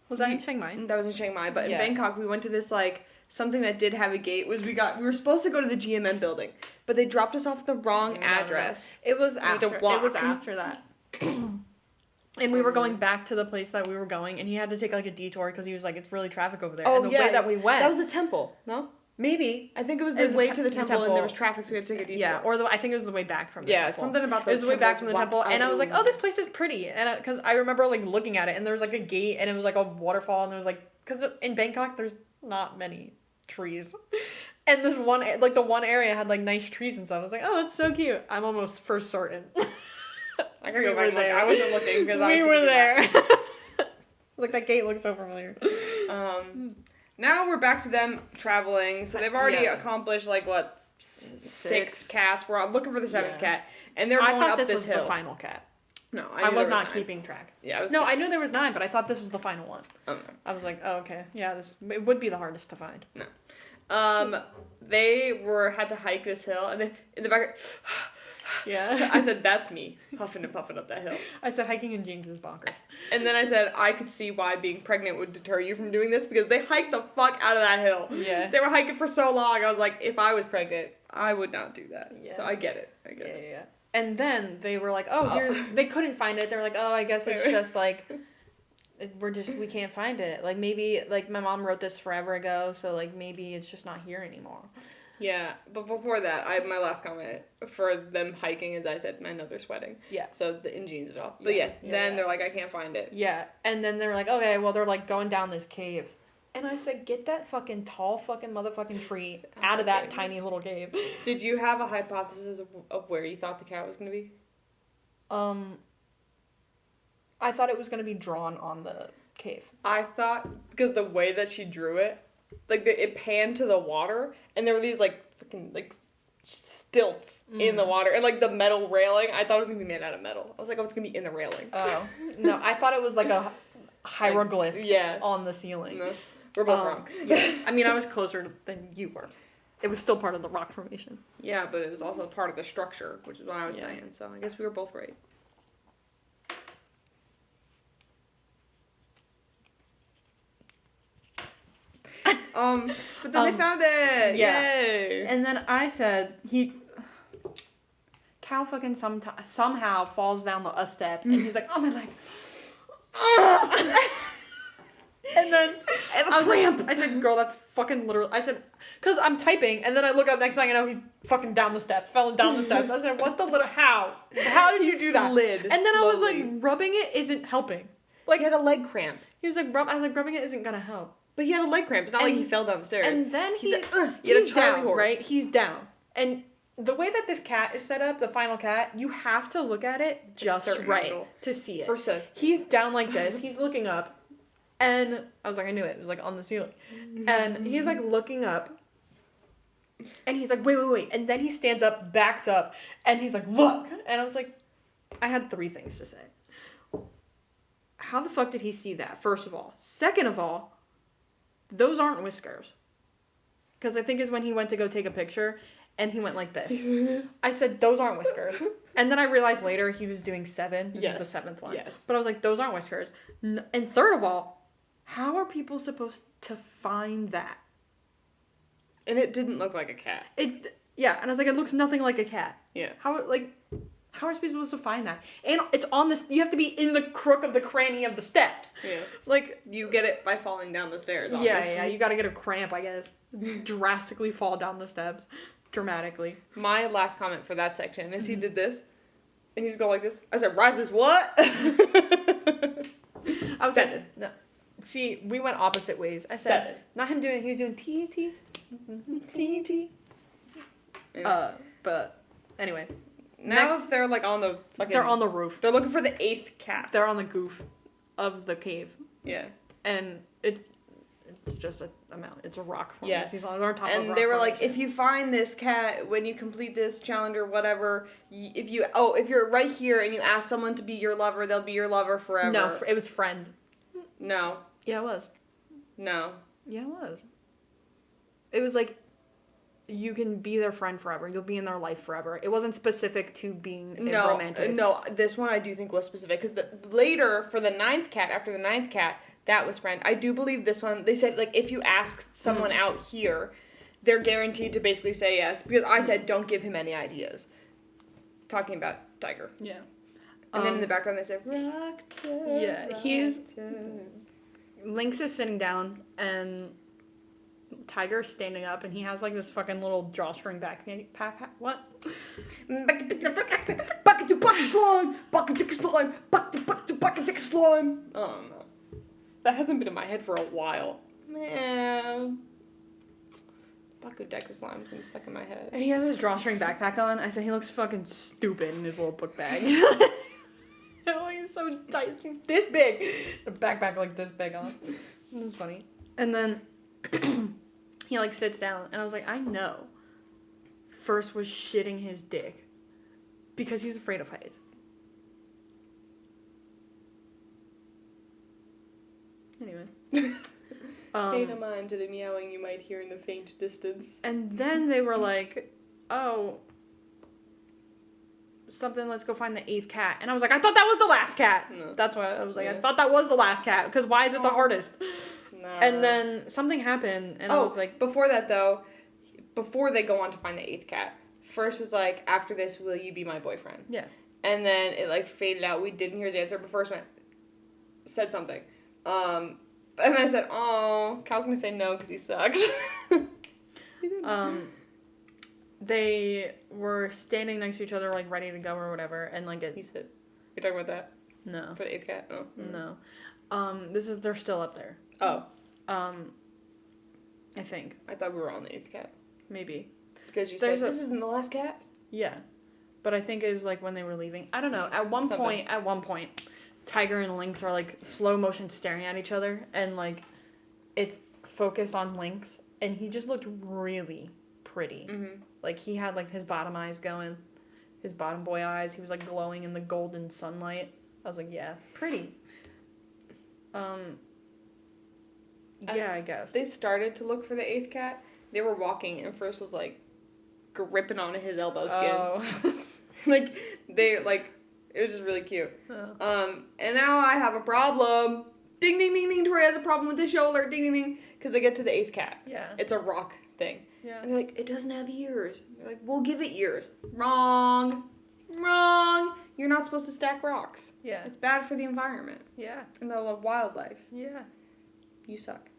Was that in Chiang Mai? That was in Chiang Mai, but in Yeah. Bangkok we went to this like something that did have a gate. Was we were supposed to go to the GMM building, but they dropped us off at the wrong address. It was had to after. It walk. was after that. And we were going back to the place that we were going, and he had to take like a detour because he was like, "It's really traffic over there." Oh, and the way that we went, That was the temple, no? maybe. I think it was It the was way the to the the temple, and temple. there was traffic, so we had to take a detour. Yeah, or I think it was the way back from the temple. Something about It was the way back from the temple, and I was like, out. "Oh, this place is pretty," and because I remember like looking at it, and there was like a gate, and it was like a waterfall, and there was like because in Bangkok there's not many trees, and this one like the one area had like nice trees and stuff. I was like, "Oh, that's so cute." I'm almost for certain. I gotta go back and look. I wasn't looking because I was We were there. Like that gate looks so familiar. Now we're back to them traveling. So they've already Yeah. accomplished like what six cats. We're looking for the seventh Yeah. cat, and they're I going thought up this this was hill. the final cat. No, I knew was there not 9. keeping track. Yeah, I was. No, I knew there was 9, but I thought this was the final one. Oh, I was like, oh, okay. Yeah, it would be the hardest to find. no. They had to hike this hill, and then in the back, Yeah. I said, "That's me huffing and puffing up that hill." I said hiking in jeans is bonkers. And then I said, "I could see why being pregnant would deter you from doing this because they hiked the fuck out of that hill." Yeah. They were hiking for so long. I was like, if I was pregnant, I would not do that. Yeah. So I get it. I get it. Yeah. And then they were like, oh, they couldn't find it. They were like, oh, I guess it's Wait. just like, we can't find it. Like maybe, like my mom wrote this forever ago, so like maybe it's just not here anymore. Yeah, but before that, my last comment for them hiking is I said, I know they're sweating. Yeah. So the in jeans and all. But Yeah. yes, Yeah, then yeah. they're like, I can't find it. Yeah. And then they were like, okay, well, they're like going down this cave. And I said, get that fucking tall fucking motherfucking tree out of that Okay. tiny little cave. Did you have a hypothesis of where you thought the cat was going to be? I thought it was going to be drawn on the cave. I thought, because the way that she drew it, like it panned to the water, and there were these like freaking like stilts in the water, and like the metal railing, I thought it was going to be made out of metal. I was like, oh, it's going to be in the railing. Oh. No, I thought it was like a hieroglyph Yeah. on the ceiling. No, we're both wrong. Yeah. I mean, I was closer than you were. It was still part of the rock formation. Yeah, but it was also part of the structure, which is what I was Yeah. saying. So I guess we were both right. But then they found it. yeah. Yay! And then I said, Cal fucking somehow falls down a step, and he's like, oh, my leg. And then I have a was cramp. like, I said, girl, that's fucking literal. I said, because I'm typing, and then I look up, next thing I know, he's fucking down the steps, falling down the steps. I said, what the little, how? How did you do that? Slid And then I was like, slowly. rubbing it isn't helping. Like he had a leg cramp. He was like, I was like, rubbing it isn't gonna help. But he had a leg cramp. It's not like he And- fell down the stairs. And then He's like, "Ugh," he's he had a Charlie down, horse. right? He's down. And the way that this cat is set up, the final cat, you have to look at it just certain right angle. to see it. First, He's down like this. He's looking up. And I was like, I knew it. It was like on the ceiling. And he's like looking up. And he's like, wait. And then he stands up, backs up, and he's like, look. And I was like, I had 3 things to say. How the fuck did he see that, first of all? Second of all, those aren't whiskers. Because I think is when he went to go take a picture, and he went like this. I said, those aren't whiskers. And then I realized later he was doing 7. This is the 7th one. Yes. But I was like, those aren't whiskers. And third of all, how are people supposed to find that? And it didn't look like a cat. Yeah, and I was like, it looks nothing like a cat. Yeah. How are people supposed to find that? And it's on this, you have to be in the crook of the cranny of the steps. Yeah. Like, You get it by falling down the stairs, yeah, obviously. you gotta get a cramp, I guess. Drastically fall down the steps. Dramatically. My last comment for that section is he did this. And he's going like this. I said, rises what? I was 7. like, no. See, we went opposite ways. I said, 7. not him doing, he was doing T-T. T-T. Yeah. But, anyway. Now next- they're like on the fucking... They're on the roof. They're looking for the 8th cat. They're on the goof of the cave. Yeah. And it's just a amount. It's a rock formation. Yeah. He's on top of a And rock they were like, formation. if you find this cat when you complete this challenge or whatever, if you're right here and you ask someone to be your lover, they'll be your lover forever. No, it was friend. No. Yeah, it was. No. Yeah, it was. It was like, you can be their friend forever. You'll be in their life forever. It wasn't specific to being romantic. No, this one I do think was specific because later for the 9th cat, after the 9th cat, that was friend. I do believe this one. They said like if you ask someone out here, they're guaranteed to basically say yes because I said don't give him any ideas. Talking about Tiger. Yeah. And then in the background they said rock. Yeah, Lynx is sitting down and Tiger's standing up and he has like this fucking little drawstring backpack. What? Bucket to bucket slime, bucket to slime, bucket to bucket to slime. Oh no, that hasn't been in my head for a while. Man, bucket decker slime's been stuck in my head. And he has his drawstring backpack on. I said he looks fucking stupid in his little book bag. Like he's so tight, he's this big. The backpack like this big on. It was funny. And then he like sits down and I was like, I know First was shitting his dick because he's afraid of heights. Anyway. Pay no mind to the meowing you might hear in the faint distance. And then they were like, oh, something, let's go find the 8th cat. And I was like, I thought that was the last cat. No. That's why I was like, Yeah. I thought that was the last cat because why is it the hardest? No. And then something happened and I was like, before that though, before they go on to find the 8th cat, First was like, after this, will you be my boyfriend? yeah. And then it like faded out. We didn't hear his answer, but First said something. And I said, oh, Cal's gonna say no because he sucks. They were standing next to each other, like, ready to go or whatever, and, like, He said, you're talking about that? No. For the 8th cat? Oh. No. They're still up there. Oh. I think. I thought we were on the 8th cat. Maybe. Because you said, this isn't the last cat? Yeah. But I think it was, like, when they were leaving. I don't know. At one point, Tiger and Lynx are, like, slow motion staring at each other, and, like, it's focused on Lynx, and he just looked really pretty. Mm-hmm. Like, he had, like, his bottom eyes going. His bottom boy eyes. He was, like, glowing in the golden sunlight. I was like, yeah, pretty. Yeah, I guess. They started to look for the 8th cat. They were walking, and First was, like, gripping onto his elbow skin. Oh. Like, it was just really cute. Oh. And now I have a problem. Ding, ding, ding, ding. Tori has a problem with the shoulder. Ding, ding, ding. Because they get to the 8th cat. Yeah. It's a rock thing. Yeah. And they're like, it doesn't have ears. They're like, we'll give it ears. Wrong. You're not supposed to stack rocks. Yeah. It's bad for the environment. Yeah. And the wildlife. Yeah. You suck.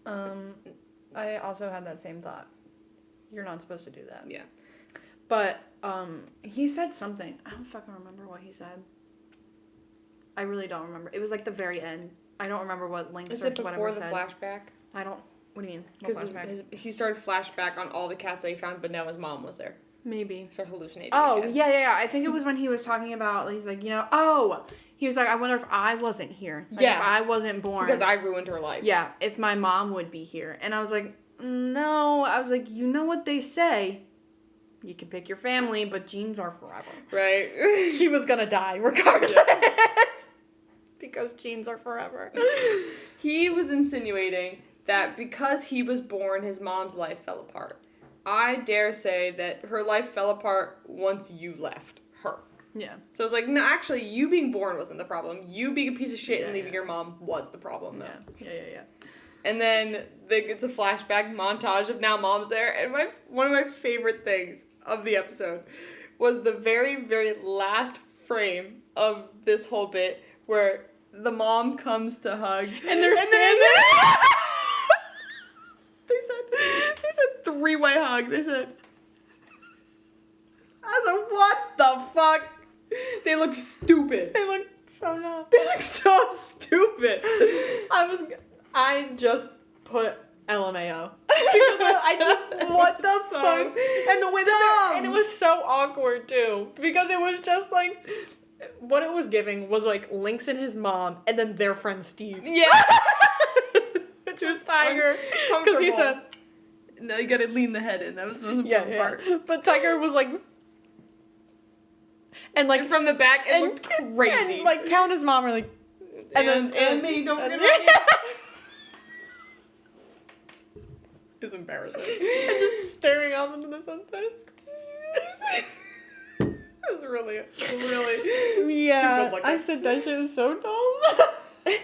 I also had that same thought. You're not supposed to do that. Yeah. But, he said something. I don't fucking remember what he said. I really don't remember. It was like the very end. I don't remember what Lynx Is or it whatever before the said. flashback? I don't. What do you mean? What Because flashback? he started flashback on all the cats that he found, but now his mom was there. Maybe. Start hallucinating. Oh, again. yeah. I think it was when he was talking about, he's like, he was like, I wonder if I wasn't here. Like, Yeah. If I wasn't born. Because I ruined her life. Yeah, if my mom would be here. And I was like, no. I was like, you know what they say? You can pick your family, but genes are forever. Right. She was gonna die regardless. Because genes are forever. He was insinuating that because he was born, his mom's life fell apart. I dare say that her life fell apart once you left her. Yeah. So it's like, no, actually, you being born wasn't the problem. You being a piece of shit and Yeah, leaving your mom was the problem, though. Yeah. And then it's a flashback montage of now mom's there. And one of my favorite things of the episode was the very, very last frame of this whole bit where the mom comes to hug. And they're standing there. They said three-way hug. They said, I said, what the fuck? They look stupid. They look so dumb. They look so stupid. I just put LMAO. Because I just, what the So fuck? And the way and it was so awkward too. Because it was just like, what it was giving was like Lynx and his mom, and then their friend Steve. Yeah. Which was Tiger. Because he said, no, you gotta lean the head in. That was the most important part. But Tiger was like, and like, And from the back, it looked crazy. And like, Cal and his mom were like, and me, don't forget about me. is embarrassing. And just staring off into the sunset. It was really, really Yeah, stupid looking. I said that shit was so dumb.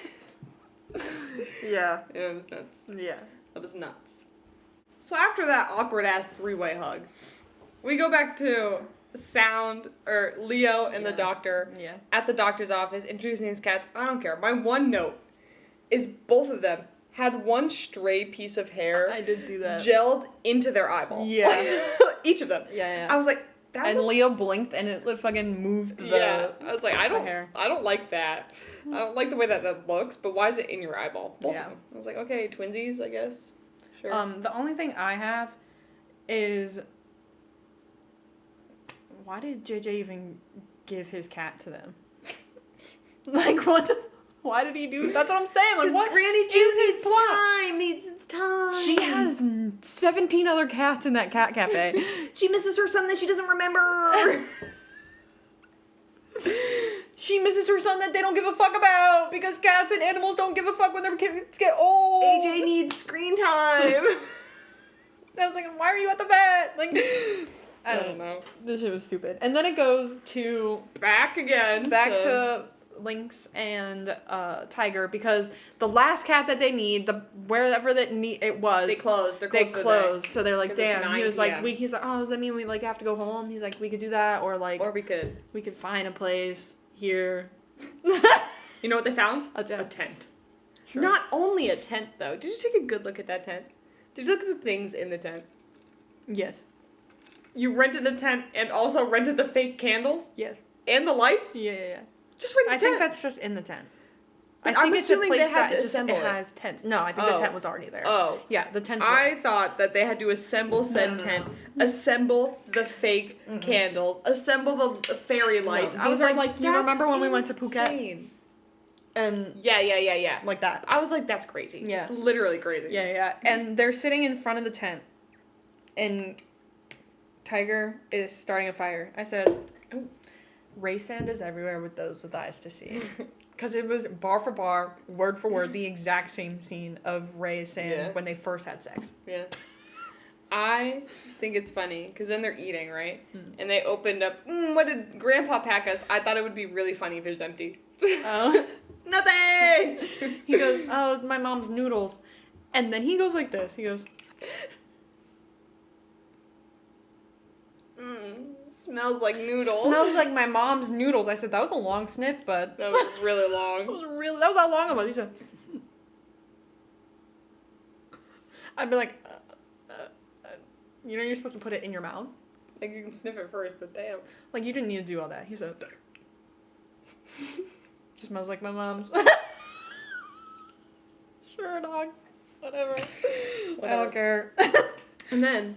Yeah. It was nuts. Yeah. That was nuts. So after that awkward-ass three-way hug, we go back to Leo and the doctor Yeah. at the doctor's office introducing these cats. I don't care. My one note is both of them had one stray piece of hair I did see that. gelled into their eyeball. Yeah. Each of them. Yeah, I was like, that and looks... Leo blinked and it fucking moved the Yeah. I was like, I hair. don't like that. I don't like the way that looks, but why is it in your eyeball? Both Yeah. of them. I was like, okay, twinsies, I guess. Sure. The only thing I have is, why did JJ even give his cat to them? Like, why did he do? That's what I'm saying. Like, what? Granny June needs time. Needs time. She has 17 other cats in that cat cafe. She misses her son that she doesn't remember. She misses her son that they don't give a fuck about because cats and animals don't give a fuck when their kids get old. AJ needs screen time. And I was like, why are you at the vet? Like, I don't know. know. This shit was stupid. And then it goes to Back to Lynx and Tiger because the last cat that they need, wherever it was, They closed. They closed. So they're like, 'Cause it's damn. 9 He was like, PM. he's like, oh, does that mean we like have to go home? He's like, we could do that, or like, Or we could. we could find a place here. You know what they found? A tent. A tent. Sure. Not only a tent, though. Did you take a good look at that tent? Did you look at the things in the tent? Yes. You rented a tent and also rented the fake candles? Yes. And the lights? Yeah. Just rent the I tent. think that's just in the tent. But I think I'm it's a assuming place they had that to just assemble it it. has tents. No, I think the tent was already there. Oh. Yeah, the tent's I there. thought that they had to assemble said No. tent, assemble the fake candles, assemble the fairy lights. No, I was these are like, you that's remember when we went to Phuket? insane. And Yeah. like that. I was like, that's crazy. Yeah. It's literally crazy. Yeah. And they're sitting in front of the tent. And Tiger is starting a fire. I said, oh, Ray Sand is everywhere with those with eyes to see. Because it was bar for bar, word for word, the exact same scene of Ray Sand when they first had sex. Yeah. I think it's funny because then they're eating, right? And they opened up, what did Grandpa pack us? I thought it would be really funny if it was empty. Oh. Nothing! He goes, oh, my mom's noodles. And then he goes like this. He goes, Smells like noodles. smells like my mom's noodles. I said, that was a long sniff, but That was really long. that was how long it was. He said, I'd be like, you know, you're supposed to put it in your mouth. Like, you can sniff it first, but damn. Like, you didn't need to do all that. He said, smells like my mom's. Sure, dog. Whatever. I don't care. And then,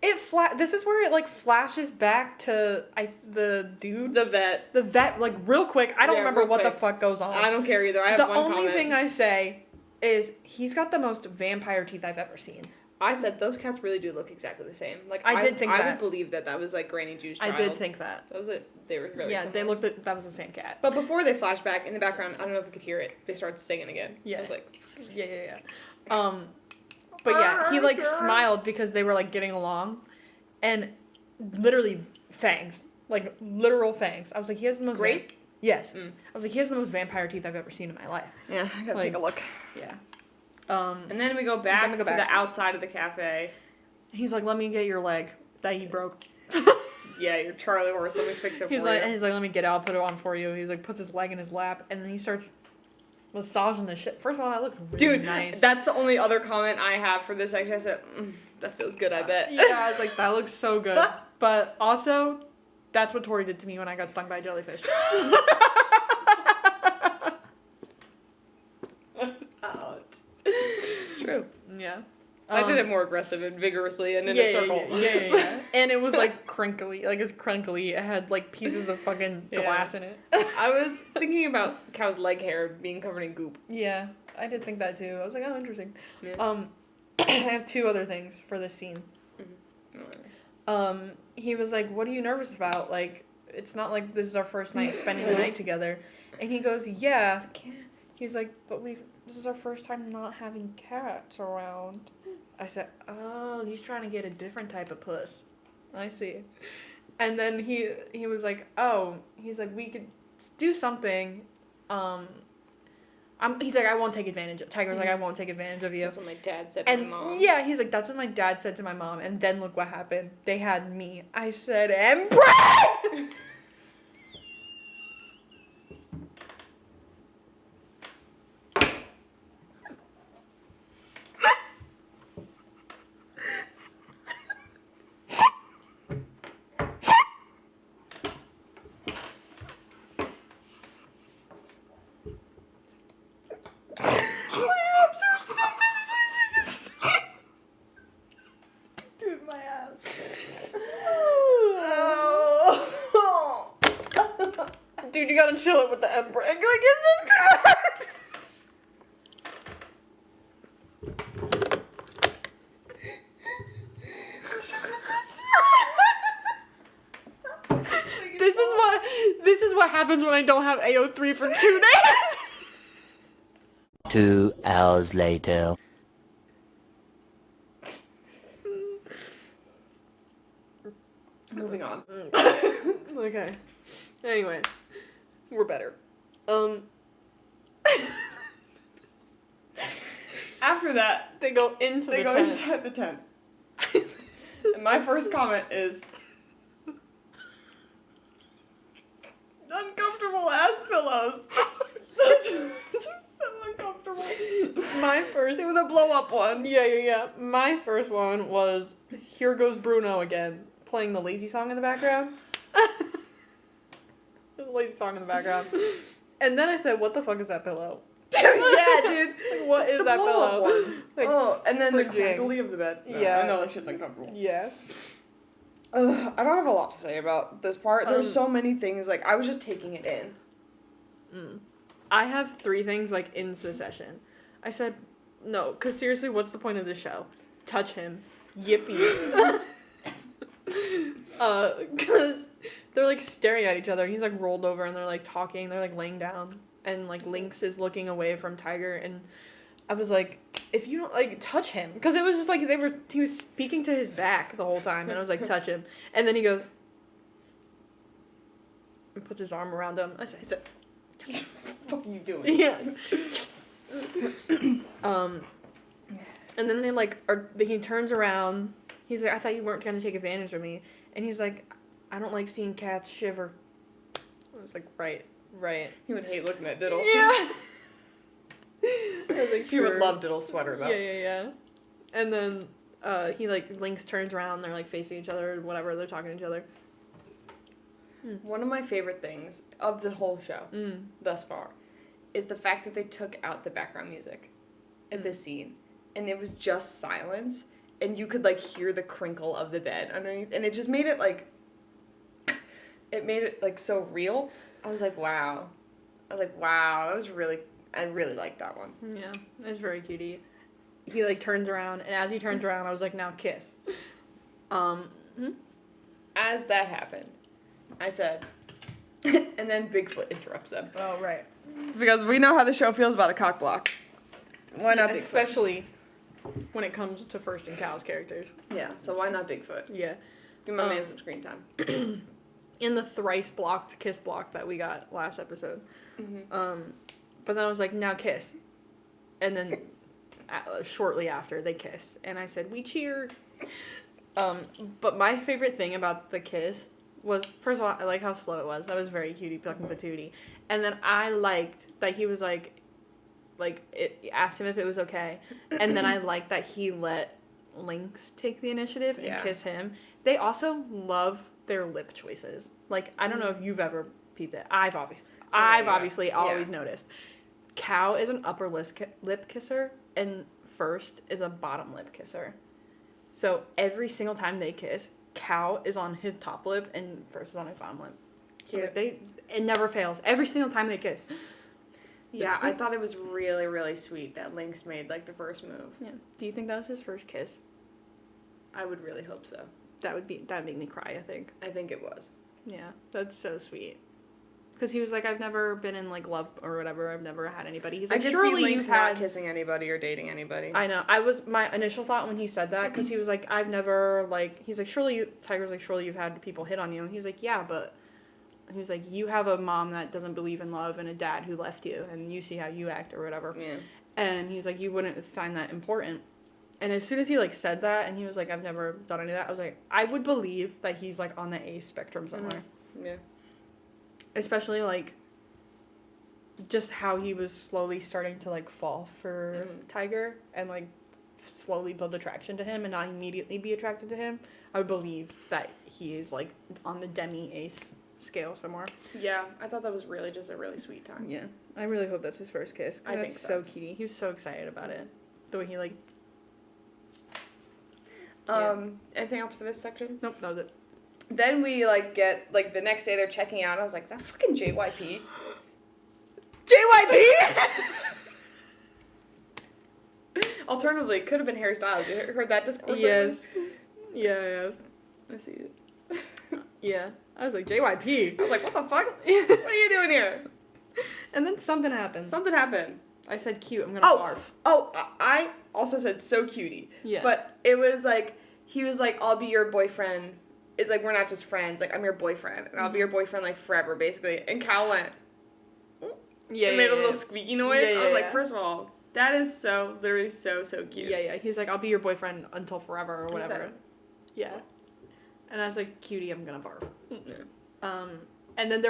This is where it, like, flashes back to the dude. the vet. The vet, like, real quick. I don't Yeah, remember real what the quick. fuck goes on. I don't care either. I have The one only comment. thing I say is he's got the most vampire teeth I've ever seen. I said those cats really do look exactly the same. Like I did think I that. would believe that was like Granny Juice child. I did think that. That was it. They were really Yeah, similar. they looked at that was the same cat. But before they flash back in the background, I don't know if you could hear it. They started singing again. Yeah. I was like, Yeah. But yeah, he like smiled because they were like getting along, and literally fangs, like literal fangs. I was like, he has the most Great? Yes. Mm. I was like, he has the most vampire teeth I've ever seen in my life. yeah, I gotta Like- take a look. Yeah. And then we go back to the outside of the cafe. He's like, let me get your leg that he broke. Yeah, your Charlie horse. Let me fix it He's for like, you. let me get it. I'll put it on for you. He's like, puts his leg in his lap, and then he starts massaging the shit. First of all, that looked really Dude, nice. that's the only other comment I have for this section. I said, that feels good, I bet. Yeah, I was like, that looks so good. But also, that's what Tori did to me when I got stung by a jellyfish. Ouch. True. Yeah. I did it more aggressive and vigorously and in a circle. Yeah. And it was like crinkly. Like, it was crinkly. It had like pieces of fucking glass in it. I was thinking about cow's leg hair being covered in goop. Yeah, I did think that too. I was like, oh, interesting. Yeah. I have two other things for this scene. He was like, what are you nervous about? Like, it's not like this is our first night spending the night together. And he goes, yeah. He's like, but this is our first time not having cats around. I said, oh, he's trying to get a different type of puss. I see. And then he was like, oh, he's like, we could do something. He's like, I won't take advantage of. Tiger's like, I won't take advantage of you. That's what my dad said to my mom. Yeah, he's like, that's what my dad said to my mom. And then look what happened. They had me. I said, MPREG! Dude, you gotta chill it with the MPREG. Like, it's just too much. This is what happens when I don't have AO3 for 2 days. 2 hours later. Moving on. Okay. Anyway, we're better. After that, They go into they the go tent. inside the tent. And my first comment is, uncomfortable ass pillows. Those are so uncomfortable. My first. They were the blow up ones. Yeah. My first one was Here Goes Bruno Again, playing the lazy song in the background. The lazy song in the background. And then I said, what the fuck is that pillow? Yeah, dude. Like, what is that pillow? Like, Oh, and then the for crinkly of the bed. No, Yeah. I know that shit's uncomfortable. yeah. Ugh, I don't have a lot to say about this part. There's so many things, like, I was just taking it in. I have 3 things, like, in succession. I said, no, because seriously, what's the point of this show? Touch him. Yippee. Because they're, like, staring at each other. He's, like, rolled over, and they're, like, talking. They're, like, laying down. And, like, Lynx is looking away from Tiger, and I was like, if you don't, like, touch him. Because it was just, like, he was speaking to his back the whole time, and I was like, touch him. And then he goes, and puts his arm around him. I said, What the fuck are you doing? yeah. And then they, like, he turns around. He's like, I thought you weren't going to take advantage of me. And he's like, I don't like seeing cats shiver. I was like, right. He would hate looking at Diddle. Yeah. I was like, He would love Diddle's sweater, though. Yeah. And then he, like, Lynx turns around. They're, like, facing each other or whatever. They're talking to each other. One of my favorite things of the whole show thus far is the fact that they took out the background music at this scene. And it was just silence. And you could, like, hear the crinkle of the bed underneath. And it just made it, like... It made it, like, so real. I was like, wow. That was really... I really liked that one. Yeah, it was very cutie. He, like, turns around. And as he turns around, I was like, now kiss. As that happened, I said... and then Bigfoot interrupts them. Oh, right. Because we know how the show feels about a cock block. Why not Bigfoot? Especially when it comes to First and Cow's characters. Yeah, so why not Bigfoot? Yeah. Give my man some screen time. In the thrice blocked kiss block that we got last episode. But then I was like, now kiss. And then shortly after, they kiss. And I said, we cheer. But my favorite thing about the kiss was, first of all, I like how slow it was. That was very cutie fucking patootie. And then I liked that he was like, it asked him if it was okay. And then I liked that he let Lynx take the initiative and kiss him. They also love their lip choices. Like, I don't know if you've ever peeped it. I've obviously always noticed. Cow is an upper lip kisser, and First is a bottom lip kisser. So every single time they kiss, Cow is on his top lip, and First is on his bottom lip. Cute. It never fails. Every single time they kiss. Yeah, I thought it was really, really sweet that Lynx made, like, the first move. Yeah. Do you think that was his first kiss? I would really hope so. That'd make me cry, I think. I think it was. Yeah, that's so sweet. Because he was like, I've never been in, like, love or whatever. I've never had anybody. He's I like, could surely see you've Link's not had... kissing anybody or dating anybody. I know. My initial thought when he said that, because he was like, I've never, like... He's like, Tiger's like, surely you've had people hit on you. And he's like, yeah, but... He's like, you have a mom that doesn't believe in love and a dad who left you. And you see how you act or whatever. Yeah. And he's like, you wouldn't find that important. And as soon as he, like, said that, and he was like, I've never done any of that, I was like, I would believe that he's, like, on the A spectrum somewhere. Mm-hmm. Yeah. Especially, like... just how he was slowly starting to, like, fall for Tiger and, like, slowly build attraction to him and not immediately be attracted to him. I would believe that he is, like, on the demi-ace scale somewhere. Yeah, I thought that was really just a really sweet time. Yeah. I really hope that's his first kiss. I think that's so. cute. He was so excited about it. The way he, like... Anything else for this section? Nope, that was it. Then we, like, get, like, the next day they're checking out. I was like, is that fucking JYP? JYP! Alternatively, it could have been Harry Styles. You heard that discourse? Yes. Yeah. I see it. Yeah. I was like, JYP. I was like, what the fuck? What are you doing here? And then something happened. Something happened. I said cute. I'm gonna barf. Oh, I also said so cutie. Yeah. But it was like, he was like, I'll be your boyfriend. It's like, we're not just friends. Like, I'm your boyfriend. And I'll be your boyfriend, like, forever, basically. And Cal went, Yeah, and made a little squeaky noise. Yeah, I was like, yeah. first of all, that is so, literally so cute. Yeah. He's like, I'll be your boyfriend until forever or He whatever. said Yeah. And I was like, cutie, I'm gonna barf. Yeah. And then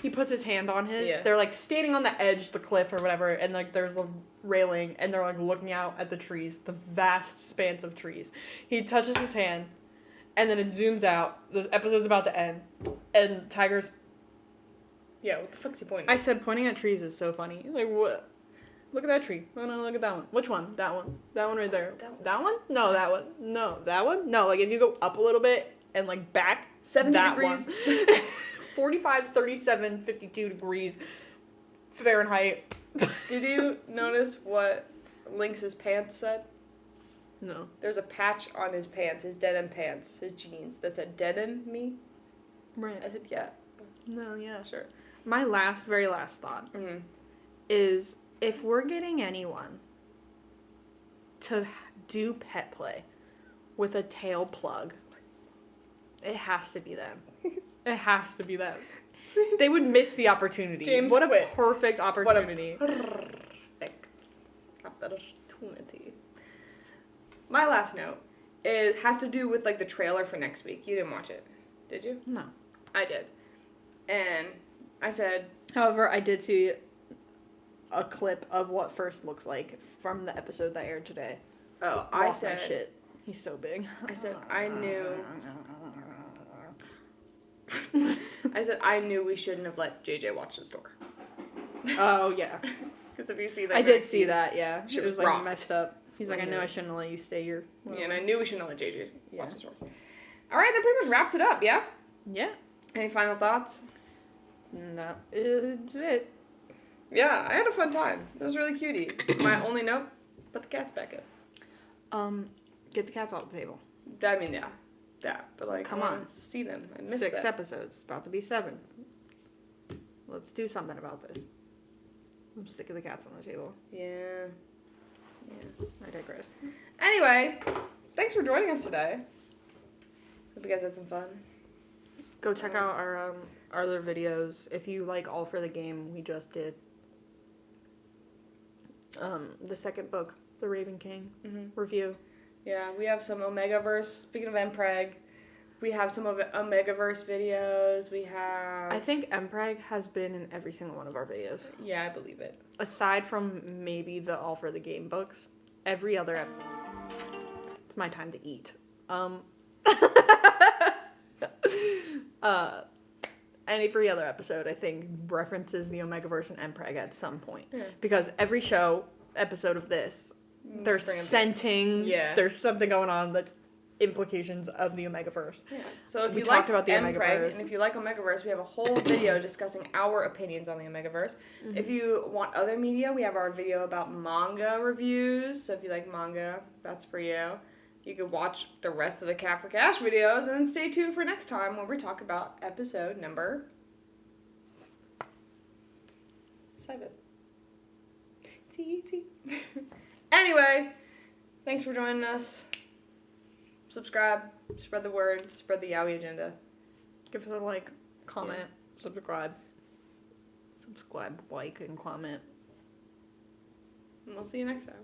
he puts his hand on his. Yeah. They're like standing on the edge of the cliff or whatever, and like there's a railing, and they're like looking out at the trees, the vast expanse of trees. He touches his hand, and then it zooms out. The episode's about to end, and Tiger's. Yeah, what the fuck's he pointing I at? said pointing at trees is so funny. Like what? Look at that tree. No, look at that one. Which one? That one. That one right there. That one? No, that one. No, that one? No, like if you go up a little bit and like back 70 that degrees. One. 45, 37, 52 degrees Fahrenheit. Did you notice what Lynx's pants said? No. There's a patch on his pants, his denim pants, his jeans, that said denim me. Right. I said, yeah, No, yeah. sure. My very last thought is if we're getting anyone to do pet play with a tail plug, it has to be them. It has to be them. They would miss the opportunity. James what quit. a perfect opportunity. What a perfect opportunity. My last note has to do with like the trailer for next week. You didn't watch it, did you? No. I did. And I said, However, I did see a clip of what First looks like from the episode that aired today. oh, Lost I my said, shit. He's so big. I said, I knew I knew we shouldn't have let JJ watch the store. Oh, yeah. Because if you see that, I did see that, yeah. Shit It was was like rocked. messed up. He's like, I know Yeah. I shouldn't have let you stay here. Yeah, and I knew we shouldn't let JJ Yeah. watch the store. All right, that pretty much wraps it up. Yeah. Yeah. Any final thoughts? No, it's it. Yeah, I had a fun time. It was really cutie. My only note, put the cats back in. Get the cats off the table. I mean, yeah, that. But like, Come I wanna on. see them. I miss 6 them. episodes. About to be 7. Let's do something about this. I'm sick of the cats on the table. Yeah. I digress. Anyway, thanks for joining us today. Hope you guys had some fun. Go check out our other videos. If you like All for the Game, we just did the second book, The Raven King review. Yeah, we have some Omegaverse. Speaking of MPREG, we have some of Omegaverse videos. We have. I think MPREG has been in every single one of our videos. Yeah, I believe it. Aside from maybe the All for the Game books, every other it's my time to eat. Every other episode, I think, references the Omegaverse and MPREG at some point. Yeah. Because every episode of this, there's Bring 'em scenting, Yeah. there's something going on that's implications of the Omegaverse. Yeah. So if We you talked like about the MPREG Omegaverse. and if you like Omegaverse, we have a whole video discussing our opinions on the Omegaverse. If you want other media, we have our video about manga reviews. So if you like manga, that's for you. You can watch the rest of the Cat for Cash videos and then stay tuned for next time when we talk about episode number 7. T. Anyway, thanks for joining us. Subscribe, spread the word, spread the Yowie agenda. Give us a like, comment, subscribe. Subscribe, like, and comment. And we'll see you next time.